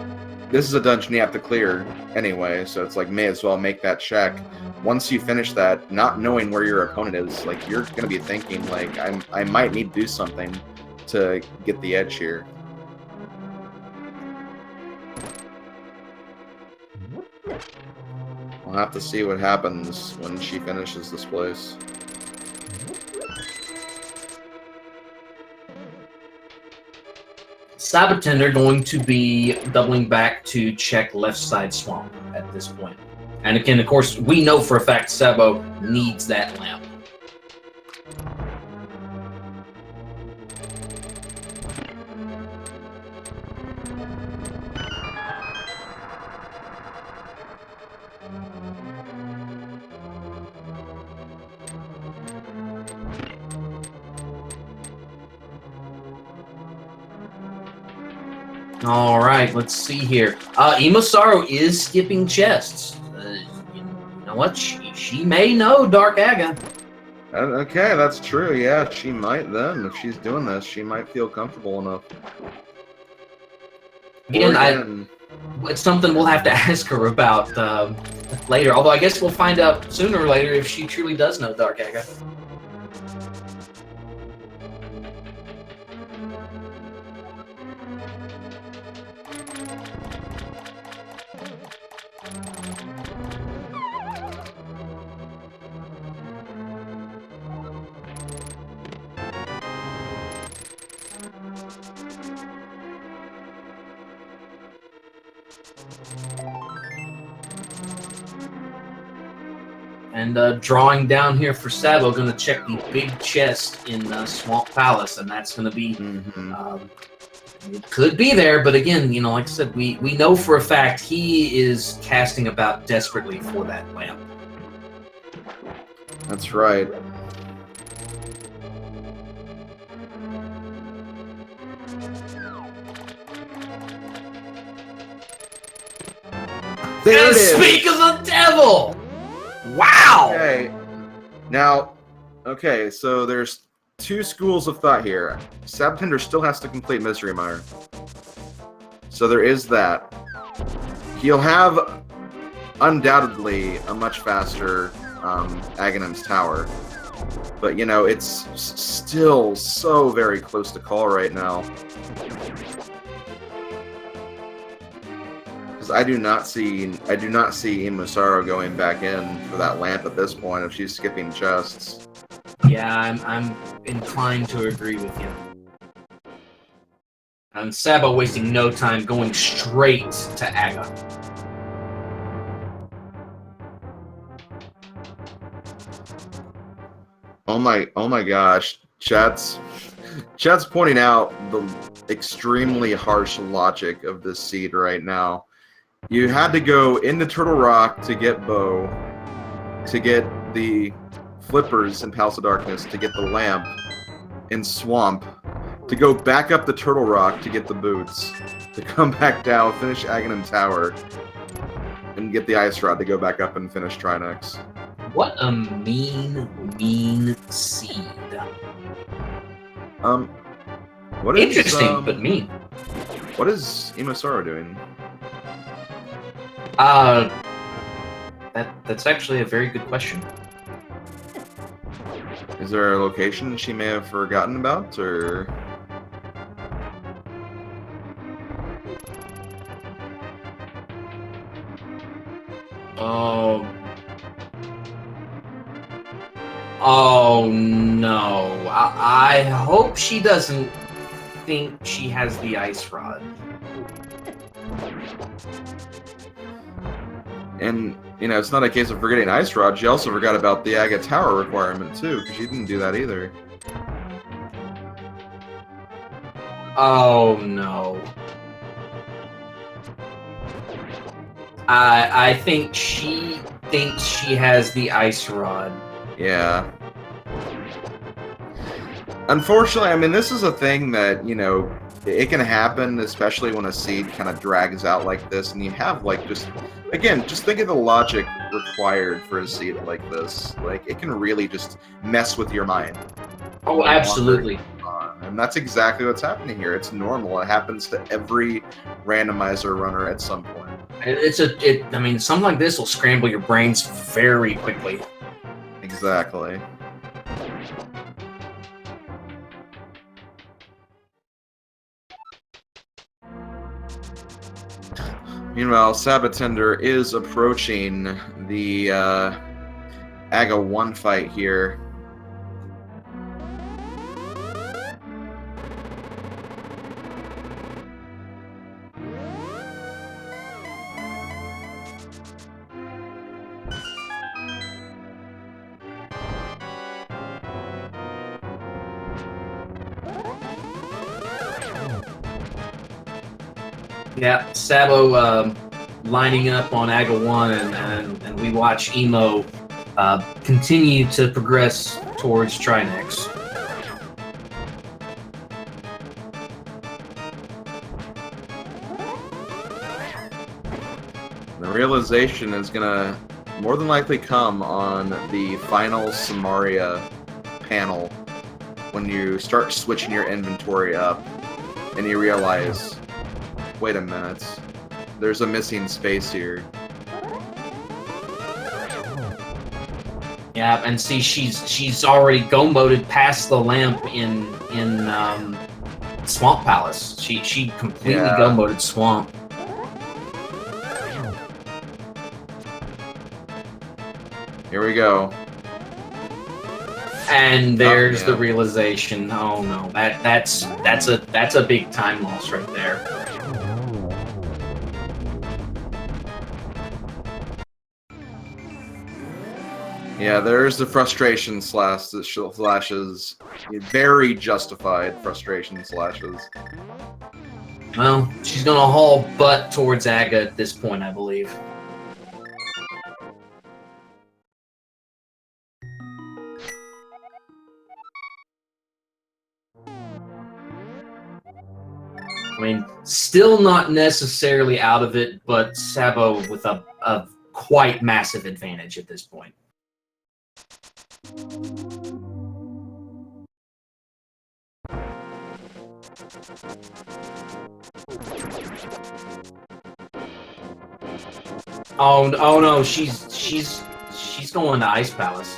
this is a dungeon you have to clear anyway, so it's like, may as well make that check. Once you finish that, not knowing where your opponent is, like, you're going to be thinking, like, I might need to do something to get the edge here. We'll have to see what happens when she finishes this place. sab0tender going to be doubling back to check left side swamp at this point. And again, of course, we know for a fact Sabo needs that lamp. All right, let's see here. EmoSaru is skipping chests. You know what? She may know Dark Aga. Okay, that's true. Yeah, she might then. If she's doing this, she might feel comfortable enough. Again, It's something we'll have to ask her about later. Although I guess we'll find out sooner or later if she truly does know Dark Aga. And drawing down here for Sabo, going to check the big chest in Swamp Palace, and that's going to be, it could be there, but again, you know, like I said, we know for a fact he is casting about desperately for that lamp. That's right. There it is! Speak of the devil! Wow! Okay. Now, okay, so there's two schools of thought here. sab0tender still has to complete Mystery Mire. So there is that. He'll have, undoubtedly, a much faster Aghanim's Tower. But, you know, it's still so very close to call right now. I do not see EmoSaru going back in for that lamp at this point if she's skipping chests. Yeah, I'm inclined to agree with you. And Sabo wasting no time going straight to Aga. Oh my gosh. Chat's pointing out the extremely harsh logic of this seed right now. You had to go into Turtle Rock to get Bow, to get the flippers in Palace of Darkness, to get the lamp in Swamp, to go back up the Turtle Rock to get the boots, to come back down, finish Aghanim Tower, and get the Ice Rod to go back up and finish Trinex. What a mean seed. What is interesting, but mean. What is EmoSaru doing? That's actually a very good question. Is there a location she may have forgotten about, or? Oh no. I hope she doesn't think she has the Ice Rod. And, you know, it's not a case of forgetting Ice Rod. She also forgot about the Aga Tower requirement, too, because she didn't do that either. Oh, no. I think she thinks she has the Ice Rod. Yeah. Unfortunately, I mean, this is a thing that, you know, it can happen, especially when a seed kind of drags out like this, and you have, like, just think of the logic required for a seed like this. Like, it can really just mess with your mind. Oh, absolutely. And that's exactly what's happening here. It's normal. It happens to every randomizer runner at some point. I mean, something like this will scramble your brains very quickly. Exactly. Meanwhile, sab0tender is approaching the Aga 1 fight here. Yeah, Sabo lining up on Aga 1, and we watch Emo continue to progress towards Trinex. The realization is going to more than likely come on the final Samaria panel when you start switching your inventory up and you realize, wait a minute, there's a missing space here. Yeah, and see, she's already go-moded past the lamp in Swamp Palace. She completely go-moded Swamp. Here we go. And there's the realization. Oh no, that's a big time loss right there. Yeah, there's the frustration slashes. Very justified frustration slashes. Well, she's gonna haul butt towards Aga at this point, I believe. I mean, still not necessarily out of it, but Sabo with a quite massive advantage at this point. Oh no, she's going to Ice Palace.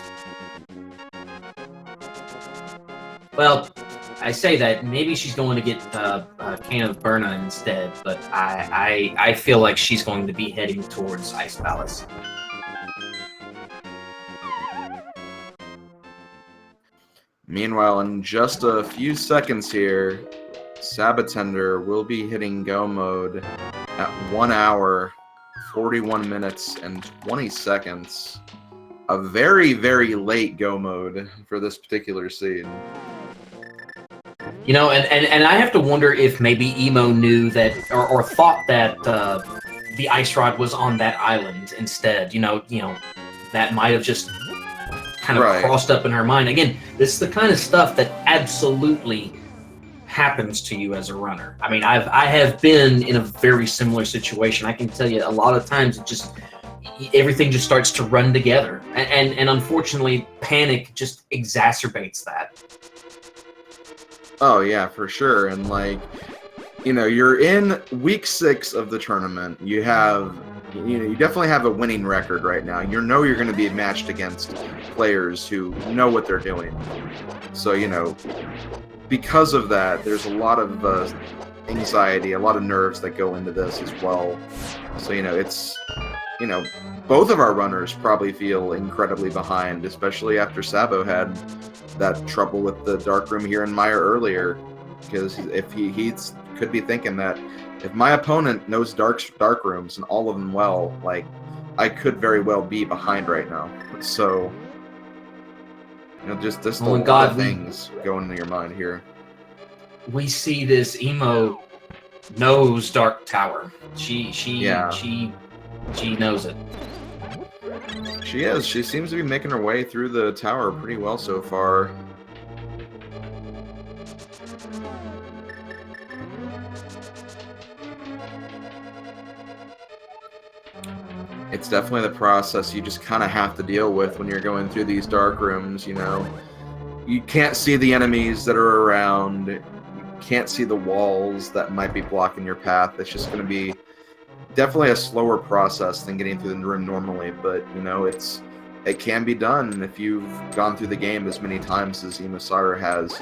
Well, I say that maybe she's going to get a can of Burna instead, but I feel like she's going to be heading towards Ice Palace. Meanwhile, in just a few seconds here, sab0tender will be hitting go mode at 1 hour, 41 minutes, and 20 seconds. A very, very late go mode for this particular scene. You know, and I have to wonder if maybe Emo knew that, or thought that the ice rod was on that island instead. You know, that might have just kind of crossed up in her mind. Again, this is the kind of stuff that absolutely happens to you as a runner. I mean, I have been in a very similar situation. I can tell you a lot of times everything just starts to run together, and unfortunately, panic just exacerbates that. Oh yeah, for sure. And you're in week 6 of the tournament. You definitely have a winning record right now. You know you're going to be matched against players who know what they're doing. So, because of that, there's a lot of anxiety, a lot of nerves that go into this as well. So, it's, both of our runners probably feel incredibly behind, especially after Sabo had that trouble with the dark room here in Maya earlier. Because if he could be thinking that if my opponent knows dark rooms and all of them well, I could very well be behind right now. So, just a lot of things going into your mind here. We see this Emo knows Dark Tower. She knows it. She is. She seems to be making her way through the tower pretty well so far. It's definitely the process you just kind of have to deal with when you're going through these dark rooms, You can't see the enemies that are around. You can't see the walls that might be blocking your path. It's just going to be definitely a slower process than getting through the room normally, but, it can be done if you've gone through the game as many times as EmoSaru has.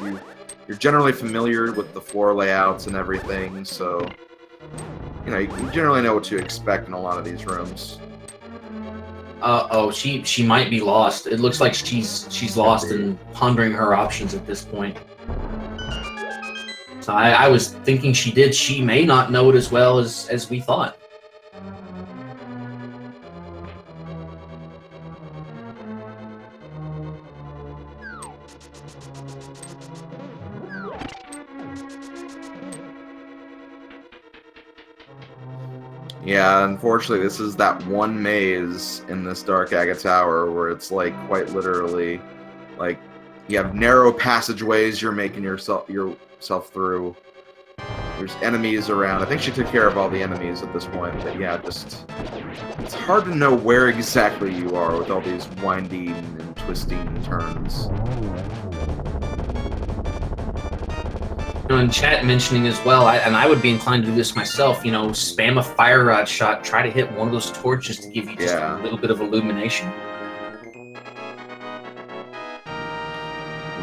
You're generally familiar with the floor layouts and everything, so, you generally know what to expect in a lot of these rooms. She might be lost. It looks like she's lost and pondering her options at this point. So I was thinking she may not know it as well as we thought. Yeah, unfortunately, this is that one maze in this Dark Agate Tower where it's quite literally, you have narrow passageways you're making yourself through. There's enemies around. I think she took care of all the enemies at this point, but yeah, it's hard to know where exactly you are with all these winding and twisting turns. In chat mentioning as well, and I would be inclined to do this myself, spam a fire rod shot, try to hit one of those torches to give you just a little bit of illumination.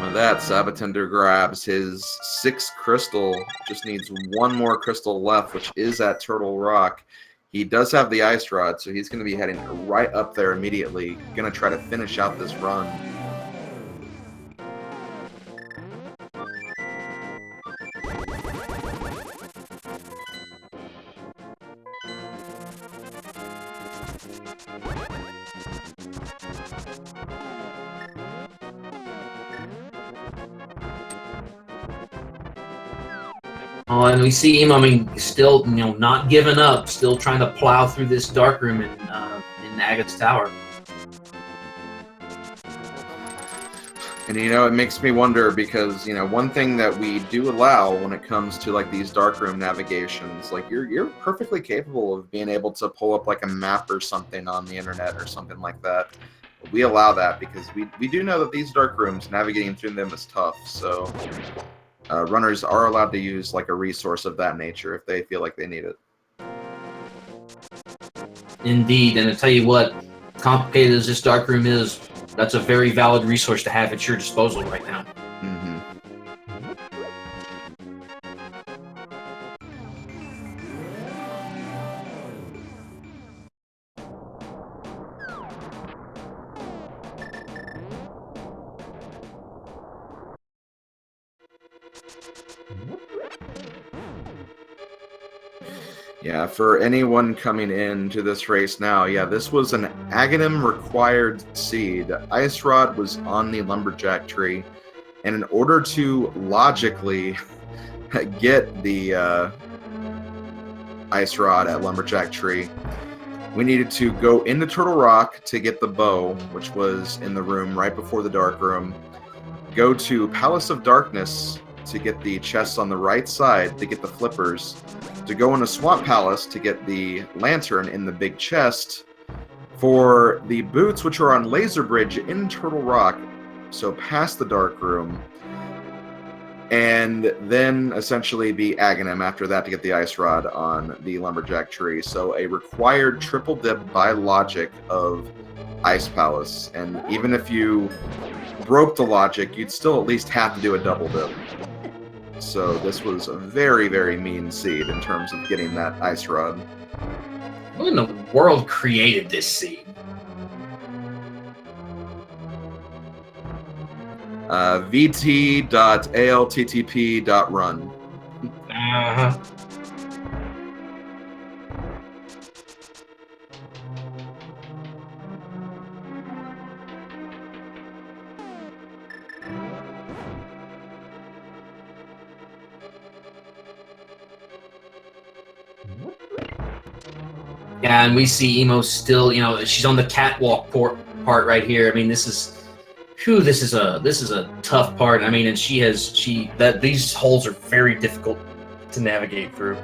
With that, sab0tender grabs his 6th crystal, just needs one more crystal left, which is at Turtle Rock. He does have the ice rod, so he's going to be heading right up there immediately, going to try to finish out this run. Oh, and we see Emo, still, not giving up, still trying to plow through this dark room in Agate's Tower. And it makes me wonder because one thing that we do allow when it comes to like these darkroom navigations, like you're perfectly capable of being able to pull up like a map or something on the internet or something like that. We allow that because we do know that these dark rooms, navigating through them is tough. So runners are allowed to use like a resource of that nature if they feel like they need it. Indeed, and to tell you what, complicated as this dark room is, that's a very valid resource to have at your disposal right now. Mm-hmm. Yeah, for anyone coming into this race now, yeah, this was an Aghanim required seed. Ice Rod was on the Lumberjack tree, and in order to logically get the Ice Rod at Lumberjack tree, we needed to go into Turtle Rock to get the bow, which was in the room right before the dark room, go to Palace of Darkness to get the chests on the right side to get the flippers, to go into Swamp Palace to get the lantern in the big chest, for the boots which are on Laser Bridge in Turtle Rock, so past the dark room, and then essentially be Aghanim after that to get the ice rod on the Lumberjack tree. So a required triple dip by logic of Ice Palace, and even if you broke the logic, you'd still at least have to do a double dip. So this was a very, very mean seed in terms of getting that ice rod. Who in the world created this seed? vt.alttp.run. Uh-huh. Yeah, and we see Emo still, she's on the catwalk part right here. This is a tough part. And these holes are very difficult to navigate through.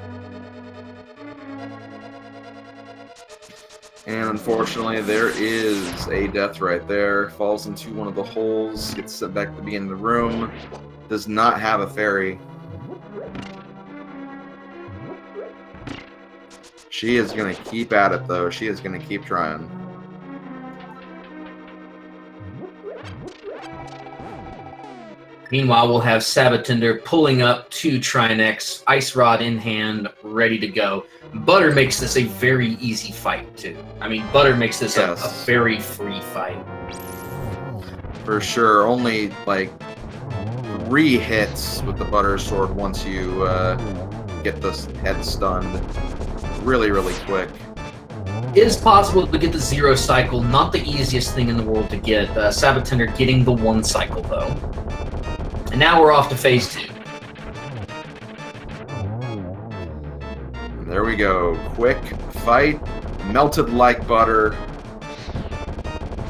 And unfortunately, there is a death right there. Falls into one of the holes, gets sent back to the beginning of the room. Does not have a fairy. She is going to keep at it, though. She is going to keep trying. Meanwhile, we'll have sab0tender pulling up to Trinex, ice rod in hand, ready to go. Butter makes this a very easy fight, too. Butter makes this a very free fight. For sure. Only, 3 hits with the butter sword once you get this head stunned. Really, really quick. It is possible to get the 0 cycle, not the easiest thing in the world to get. sab0tender getting the 1 cycle, though. And now we're off to phase 2. There we go. Quick fight. Melted like butter.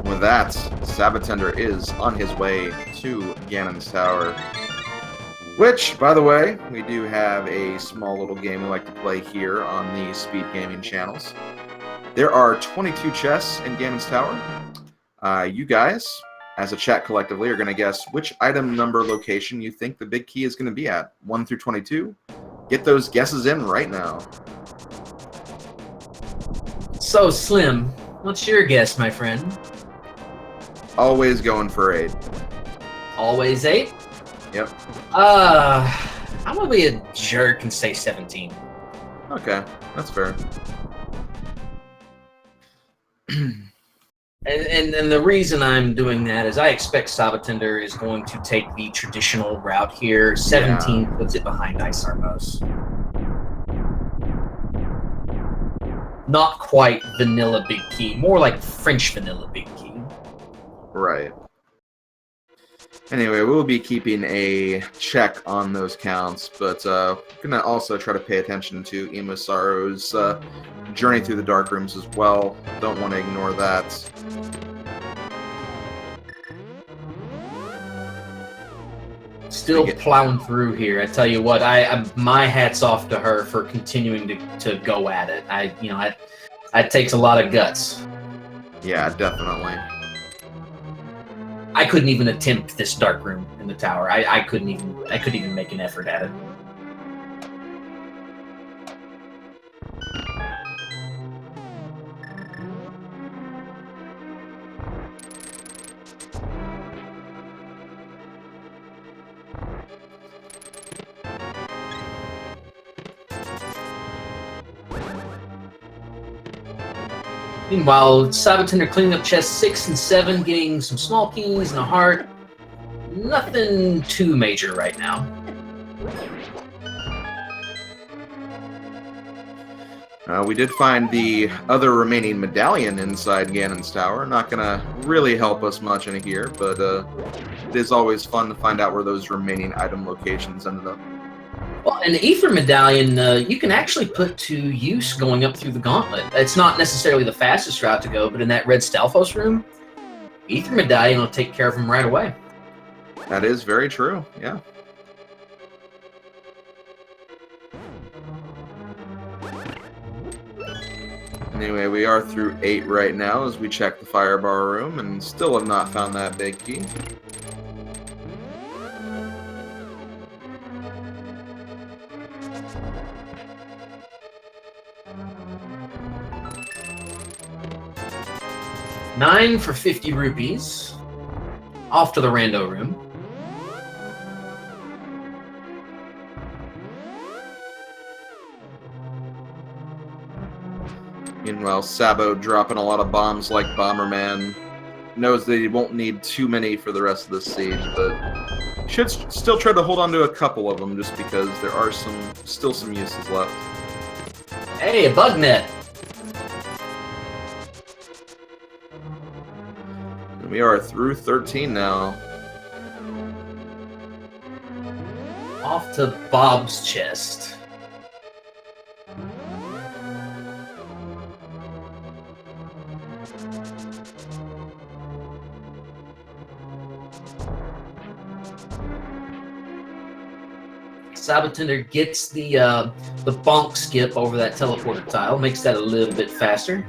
With that, sab0tender is on his way to Ganon's Tower. Which, by the way, we do have a small little game we like to play here on the Speed Gaming channels. There are 22 chests in Ganon's Tower. You guys, as a chat collectively, are going to guess which item number location you think the big key is going to be at. 1 through 22. Get those guesses in right now. So, Slim, what's your guess, my friend? Always going for 8. Always 8? Yep. I'm gonna be a jerk and say 17. Okay, that's fair. And the reason I'm doing that is I expect sab0tender is going to take the traditional route here. 17 puts it behind Ice Armos. Not quite vanilla big key, more like French vanilla big key. Right. Anyway, we'll be keeping a check on those counts, but we're going to also try to pay attention to EmoSaru's journey through the dark rooms as well. Don't want to ignore that. Still plowing through here. I tell you what, my hat's off to her for continuing to go at it. That takes a lot of guts. Yeah, definitely. I couldn't even attempt this dark room in the tower. I couldn't even make an effort at it. Meanwhile, sab0tender cleaning up chests 6 and 7, getting some small keys and a heart. Nothing too major right now. We did find the other remaining medallion inside Ganon's tower. Not going to really help us much in here, but it is always fun to find out where those remaining item locations ended up. Well, an ether medallion you can actually put to use going up through the gauntlet. It's not necessarily the fastest route to go, but in that red Stalfos room, ether medallion will take care of him right away. That is very true, yeah. Anyway, we are through 8 right now as we check the firebar room and still have not found that big key. $9 for 50 rupees. Off to the rando room. Meanwhile, Sabo dropping a lot of bombs like Bomberman. Knows that he won't need too many for the rest of the siege, but should still try to hold on to a couple of them just because there are still some uses left. Hey, a bug net. And we are through 13 now. Off to Bob's chest. sab0tender gets the bonk skip over that teleporter tile, makes that a little bit faster.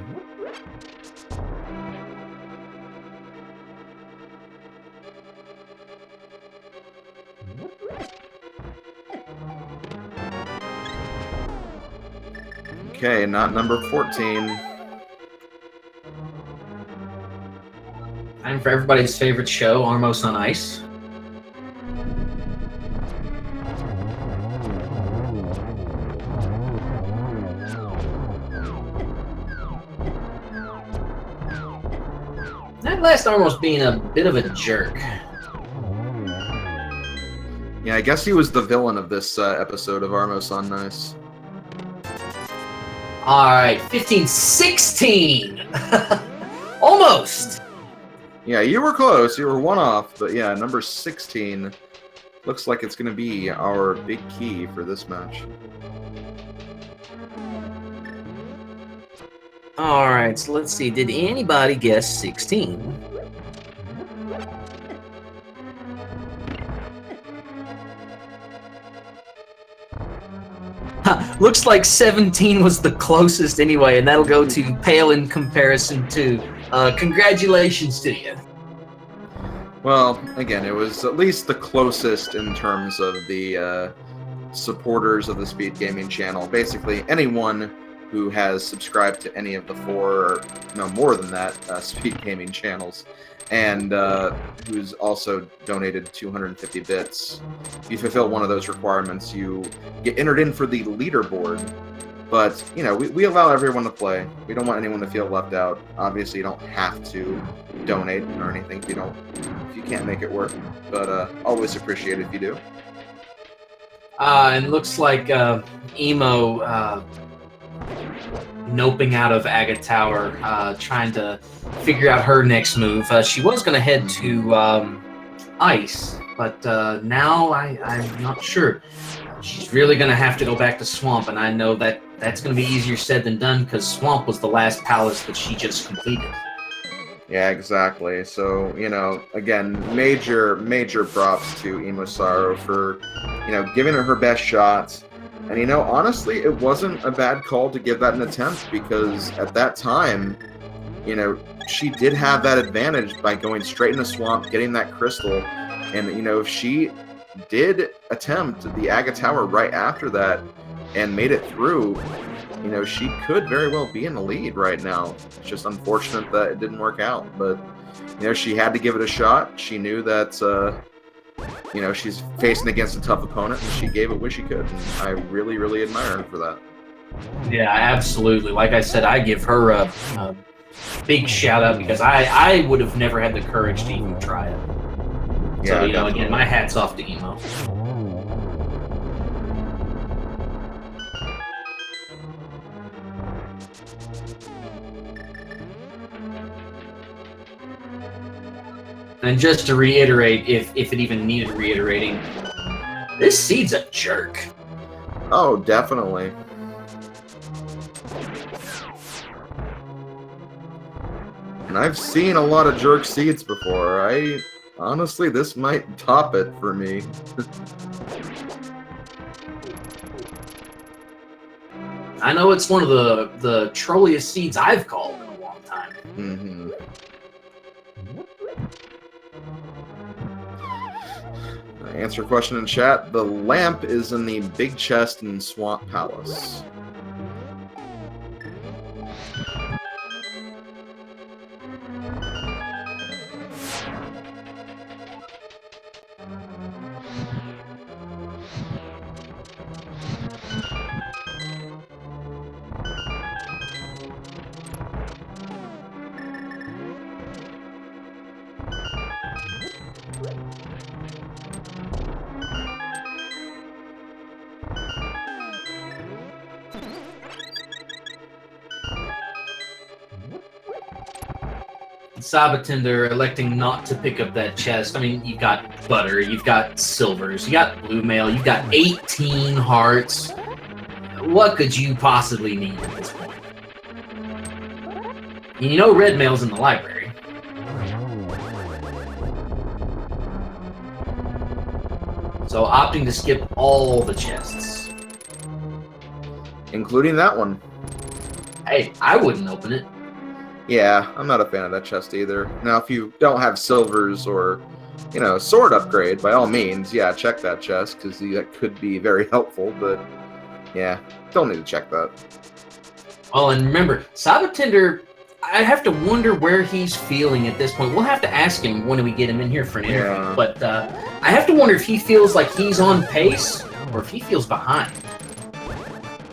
Okay, not number 14. Time for everybody's favorite show, Armos on Ice. That last Armos being a bit of a jerk. Yeah, I guess he was the villain of this episode of Armos on Ice. Alright, 15, 16! Almost! Yeah, you were close. You were one off. But yeah, number 16 looks like it's going to be our big key for this match. Alright, so let's see. Did anybody guess 16? Looks like 17 was the closest anyway, and that'll go to Pale in comparison to. Congratulations to you. Well, again, it was at least the closest in terms of the supporters of the Speed Gaming channel. Basically, anyone who has subscribed to any of the 4, or no more than that, Speed Gaming channels, and who's also donated 250 bits. If you fulfill one of those requirements, you get entered in for the leaderboard. But, you know, we allow everyone to play. We don't want anyone to feel left out. Obviously, you don't have to donate or anything if you can't make it work. But always appreciate it if you do. And looks like Emo noping out of Aga Tower, trying to figure out her next move. She was going to head to Ice, but now I'm not sure. She's really going to have to go back to Swamp, and I know that's going to be easier said than done because Swamp was the last palace that she just completed. Yeah, exactly. So, you know, again, major props to EmoSaru for, you know, giving her best shot. And, you know, honestly, it wasn't a bad call to give that an attempt because at that time, you know, she did have that advantage by going straight into Swamp, getting that crystal. And, you know, if she did attempt the Aga Tower right after that and made it through, you know, she could very well be in the lead right now. It's just unfortunate that it didn't work out. But, you know, she had to give it a shot. She knew that, you know, she's facing against a tough opponent, and she gave it what she could. And I really, really admire her for that. Yeah, absolutely. Like I said, I give her a big shout out because I would have never had the courage to even try it. Yeah, so, you know, definitely. again, my hat's off to Emo. And just to reiterate, if it even needed reiterating, this seed's a jerk. Oh, definitely. And I've seen a lot of jerk seeds before. Honestly, this might top it for me. I know it's one of the trolliest seeds I've called in a long time. Mm-hmm. Answer question in chat. The lamp is in the big chest in Swamp Palace. sab0tender electing not to pick up that chest. I mean, you've got butter, you've got silvers, you got blue mail, you've got 18 hearts. What could you possibly need at this point? You know red mail's in the library. So opting to skip all the chests. Including that one. Hey, I wouldn't open it. Yeah, I'm not a fan of that chest either. Now, if you don't have silvers or, you know, sword upgrade, by all means, yeah, check that chest, because that could be very helpful, but, yeah, don't need to check that. Oh, and remember, sab0tender, I have to wonder where he's feeling at this point. We'll have to ask him when we get him in here for an interview, Yeah. But I have to wonder if he feels like he's on pace, or if he feels behind.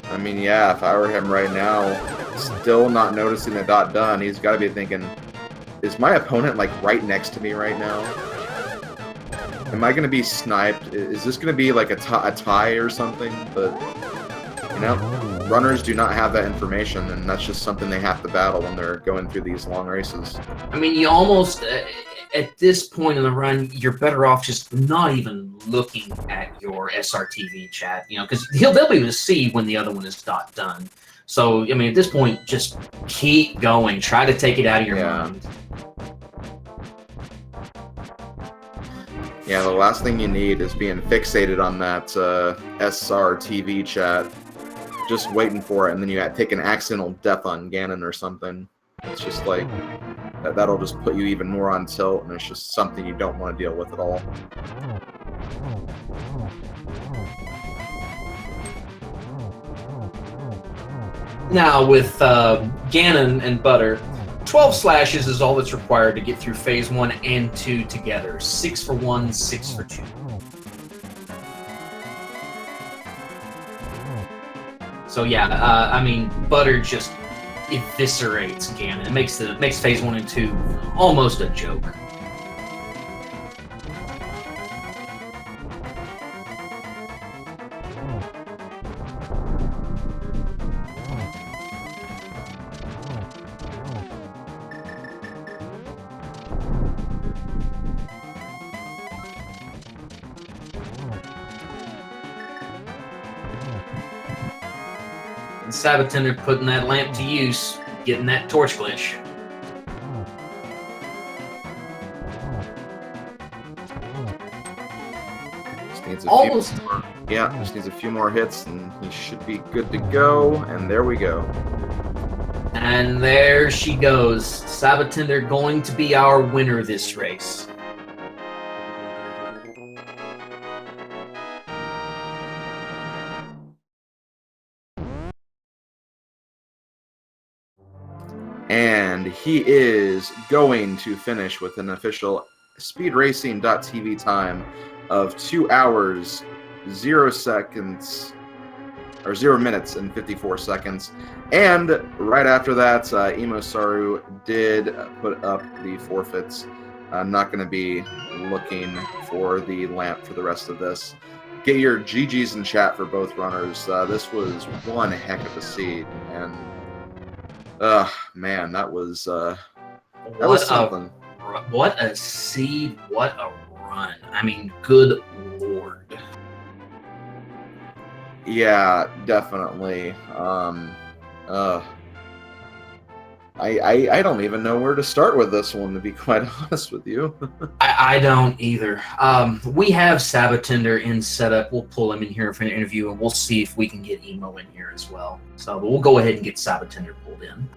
I mean, yeah, if I were him right now, still not noticing the dot done, he's got to be thinking, is my opponent, like, right next to me right now? Am I going to be sniped? Is this going to be, like, a tie or something? But, you know, runners do not have that information, and that's just something they have to battle when they're going through these long races. I mean, you almost, at this point in the run, you're better off just not even looking at your SRTV chat, you know, because they'll be able to see when the other one is dot done. So, I mean, at this point, just keep going. Try to take it out of your mind. Yeah, the last thing you need is being fixated on that SRTV chat, just waiting for it, and then you take an accidental death on Ganon or something. It's just like, that'll just put you even more on tilt, and it's just something you don't want to deal with at all. Now, with Ganon and Butter, 12 slashes is all that's required to get through phase 1 and 2 together. 6 for 1, 6 for 2. So yeah, I mean, Butter just eviscerates Ganon. It makes phase 1 and 2 almost a joke. And sab0tender putting that lamp to use, getting that torch glitch. Just needs a few more hits, and he should be good to go. And there we go. And there she goes. sab0tender going to be our winner this race. And he is going to finish with an official speedracing.tv time of 2 hours, 0 seconds, or 0 minutes and 54 seconds. And right after that, EmoSaru did put up the forfeits. I'm not going to be looking for the lamp for the rest of this. Get your GGs in chat for both runners. This was one heck of a seed, and man, that was something. What a seed! What a run! I mean, good lord. Yeah, definitely. I don't even know where to start with this one, to be quite honest with you. I don't either. We have sab0tender in setup. We'll pull him in here for an interview, and we'll see if we can get Emo in here as well. So we'll go ahead and get sab0tender pulled in.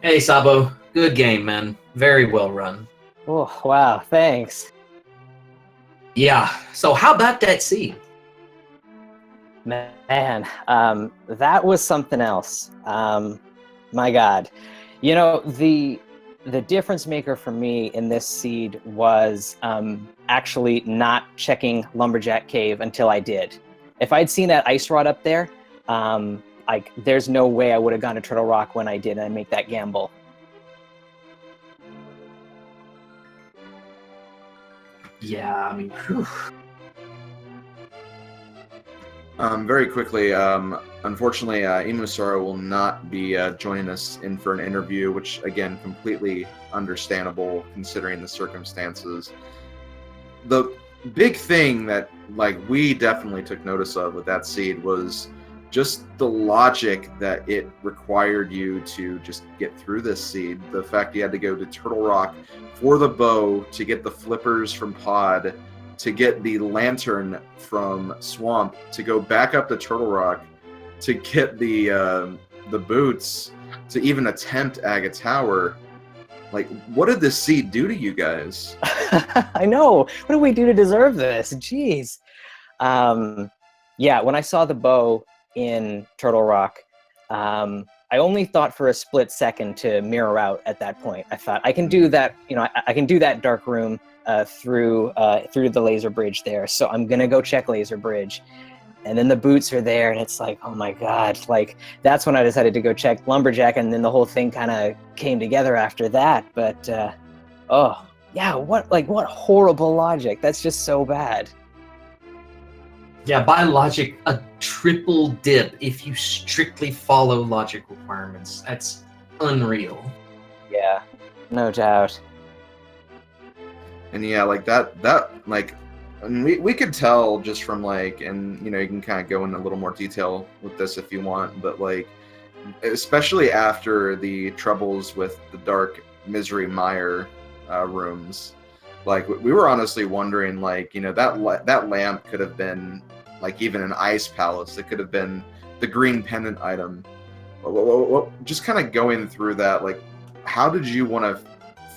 Hey, Sabo. Good game, man. Very well run. Oh, wow. Thanks. Yeah. So how about that seed? Man, that was something else. My God. You know, the difference maker for me in this seed was actually not checking Lumberjack Cave until I did. If I'd seen that ice rod up there, like, there's no way I would have gone to Turtle Rock when I did and make that gamble. Yeah, I mean, whew. Very quickly, unfortunately, EmoSaru will not be joining us in for an interview, which, again, completely understandable considering the circumstances. The big thing that, like, we definitely took notice of with that seed was just the logic that it required you to just get through this seed. The fact you had to go to Turtle Rock for the bow, to get the flippers from Pod, to get the lantern from Swamp, to go back up to Turtle Rock, to get the boots, to even attempt Aga Tower. Like, what did this seed do to you guys? I know. What did we do to deserve this? Jeez. Yeah, when I saw the bow in Turtle Rock, I only thought for a split second to mirror out at that point. I thought, I can do that, you know, I can do that dark room through the laser bridge there. So I'm gonna go check laser bridge. And then the boots are there, and it's like, oh my God. Like, that's when I decided to go check Lumberjack, and then the whole thing kind of came together after that. But, oh, yeah, what horrible logic. That's just so bad. Yeah, by logic, a triple dip if you strictly follow logic requirements. That's unreal. Yeah, no doubt. And yeah, like that like, and we could tell just from, like, and, you know, you can kind of go into a little more detail with this if you want, but, like, especially after the troubles with the Dark Misery Mire rooms, like, we were honestly wondering, like, you know, that lamp could have been, like, even an ice palace. It could have been the green pendant item. just kind of going through that, like, how did you want to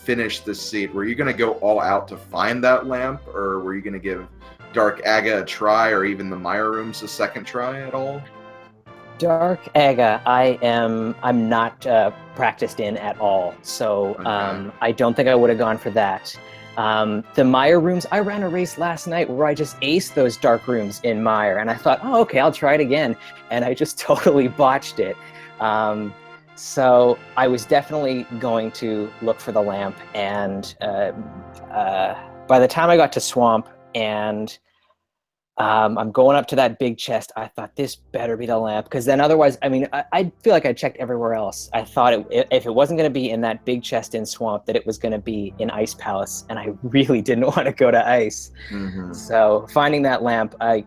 finish this seed? Were you going to go all out to find that lamp, or were you going to give Dark Aga a try, or even the Maya rooms a second try at all? Dark Aga, I'm not practiced in at all, so Okay. I don't think I would have gone for that. The Mire rooms, I ran a race last night where I just aced those dark rooms in Mire, and I thought, oh, okay, I'll try it again, and I just totally botched it. So I was definitely going to look for the lamp, and by the time I got to Swamp and I'm going up to that big chest, I thought this better be the lamp, because then otherwise, I mean, I feel like I checked everywhere else. I thought if it wasn't going to be in that big chest in Swamp, that it was going to be in Ice Palace, and I really didn't want to go to Ice. Mm-hmm. So finding that lamp, I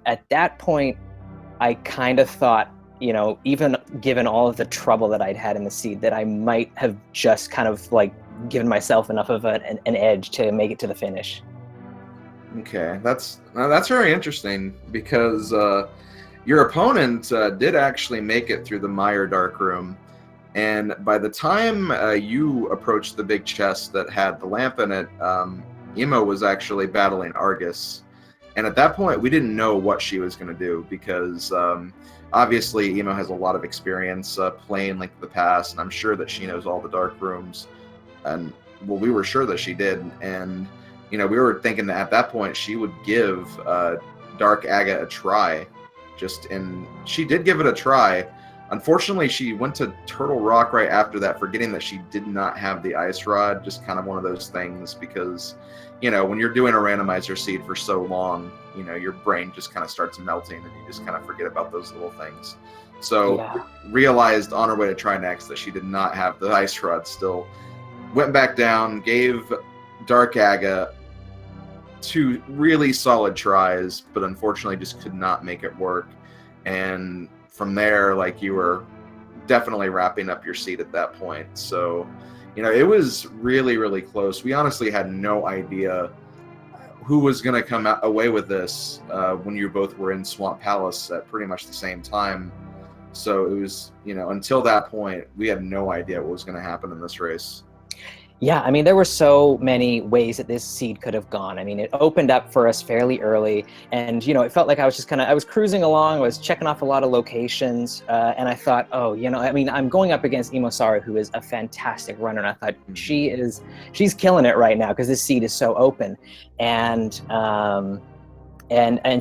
at that point, I kind of thought, you know, even given all of the trouble that I'd had in the seed, that I might have just kind of like given myself enough of an edge to make it to the finish. Okay, that's very interesting, because your opponent did actually make it through the Mire Dark Room, and by the time you approached the big chest that had the lamp in it, Emo was actually battling Argus, and at that point we didn't know what she was going to do, because obviously Emo has a lot of experience playing Link to the Past, and I'm sure that she knows all the dark rooms, and well, we were sure that she did, and you know, we were thinking that at that point she would give Dark Aga a try. And she did give it a try. Unfortunately, she went to Turtle Rock right after that, forgetting that she did not have the Ice Rod. Just kind of one of those things, because, you know, when you're doing a randomizer seed for so long, you know, your brain just kind of starts melting and you just kind of forget about those little things. So Yeah. realized on her way to try next that she did not have the Ice Rod still. Went back down, gave Dark Aga 2 really solid tries, but unfortunately just could not make it work. And from there, like, you were definitely wrapping up your seat at that point. So, you know, it was really, really close. We honestly had no idea who was going to come away with this when you both were in Swamp Palace at pretty much the same time. So it was, you know, until that point, we had no idea what was going to happen in this race. Yeah, I mean, there were so many ways that this seed could have gone. I mean, it opened up for us fairly early, and, you know, it felt like I was just I was cruising along, I was checking off a lot of locations, and I thought, oh, you know, I mean, I'm going up against EmoSaru, who is a fantastic runner, and I thought, she's killing it right now, because this seed is so open. And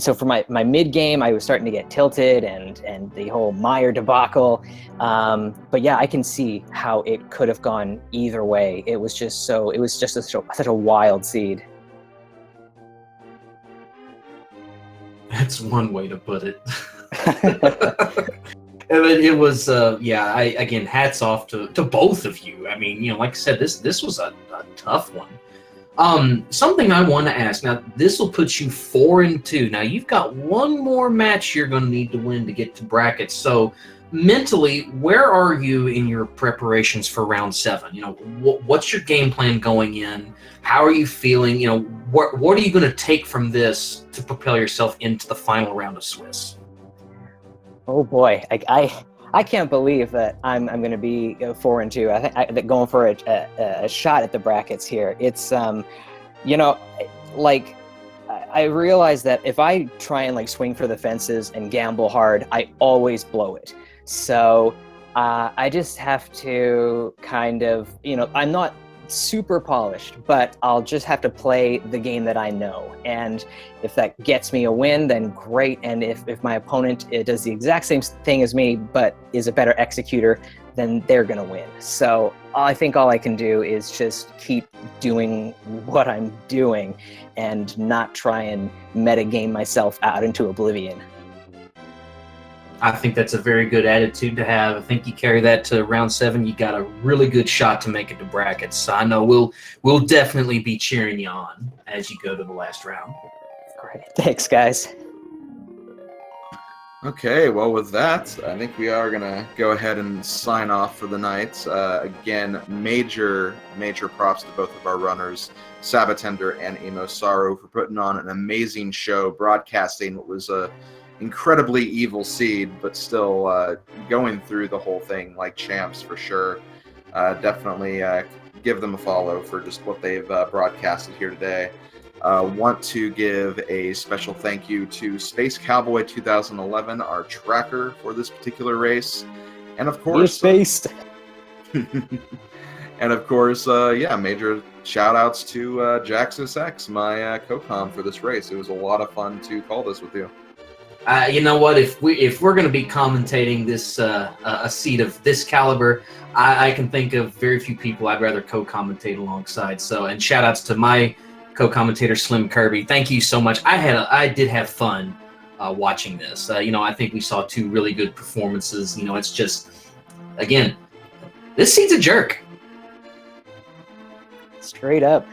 so for my mid game, I was starting to get tilted, and the whole Mire debacle. But yeah, I can see how it could have gone either way. It was just such a wild seed. That's one way to put it. It was, yeah. Again, hats off to both of you. I mean, you know, like I said, this was a tough one. Something I want to ask. Now, this will put you 4-2. Now, you've got one more match you're going to need to win to get to brackets. So, mentally, where are you in your preparations for round 7? You know, what's your game plan going in? How are you feeling? You know, what are you going to take from this to propel yourself into the final round of Swiss? Oh boy, I can't believe that I'm going to be 4-2. I think going for a shot at the brackets here. It's you know, like, I realize that if I try and like swing for the fences and gamble hard, I always blow it. So I just have to kind of, you know, I'm not super polished, but I'll just have to play the game that I know. And if that gets me a win, then great. And if my opponent does the exact same thing as me, but is a better executor, then they're going to win. So I think all I can do is just keep doing what I'm doing and not try and metagame myself out into oblivion. I think that's a very good attitude to have. I think you carry that to round 7, you got a really good shot to make it to brackets. So I know we'll definitely be cheering you on as you go to the last round. Great. Thanks, guys. Okay, well, with that, I think we are going to go ahead and sign off for the night. Again, major props to both of our runners, sab0tender and EmoSaru, for putting on an amazing show, broadcasting what was a incredibly evil seed, but still going through the whole thing like champs for sure. Definitely give them a follow for just what they've broadcasted here today. Want to give a special thank you to Space Cowboy 2011, our tracker for this particular race, and of course, spaced. and of course, yeah, major shout outs to Jaxus X, my co-com for this race. It was a lot of fun to call this with you. You know what? If we're going to be commentating this a seat of this caliber, I can think of very few people I'd rather co-commentate alongside. So, and shout outs to my co-commentator Slim Kirby. Thank you so much. I did have fun watching this. You know, I think we saw two really good performances. You know, it's just, again, this seat's a jerk. Straight up.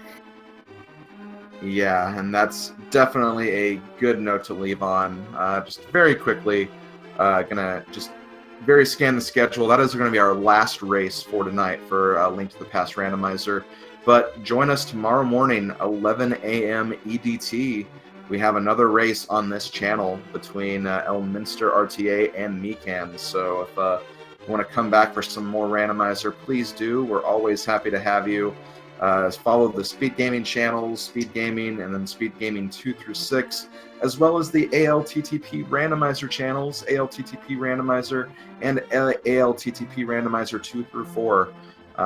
Yeah, and that's definitely a good note to leave on. Just very quickly, gonna just very scan the schedule. That is going to be our last race for tonight for Link to the Past Randomizer. But join us tomorrow morning, 11 a.m. EDT. We have another race on this channel between Elminster RTA and Mecan. So if you want to come back for some more Randomizer, please do. We're always happy to have you. Follow the Speed Gaming channels, Speed Gaming, and then Speed Gaming 2 through 6, as well as the ALTTP Randomizer channels, ALTTP Randomizer, and ALTTP Randomizer 2 through 4.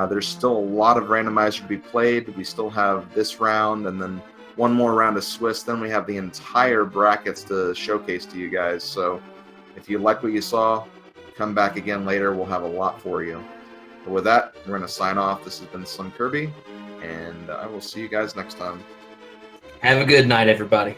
There's still a lot of Randomizer to be played. We still have this round, and then one more round of Swiss. Then we have the entire brackets to showcase to you guys. So if you like what you saw, come back again later. We'll have a lot for you. But with that, we're going to sign off. This has been Slim Kirby, and I will see you guys next time. Have a good night, everybody.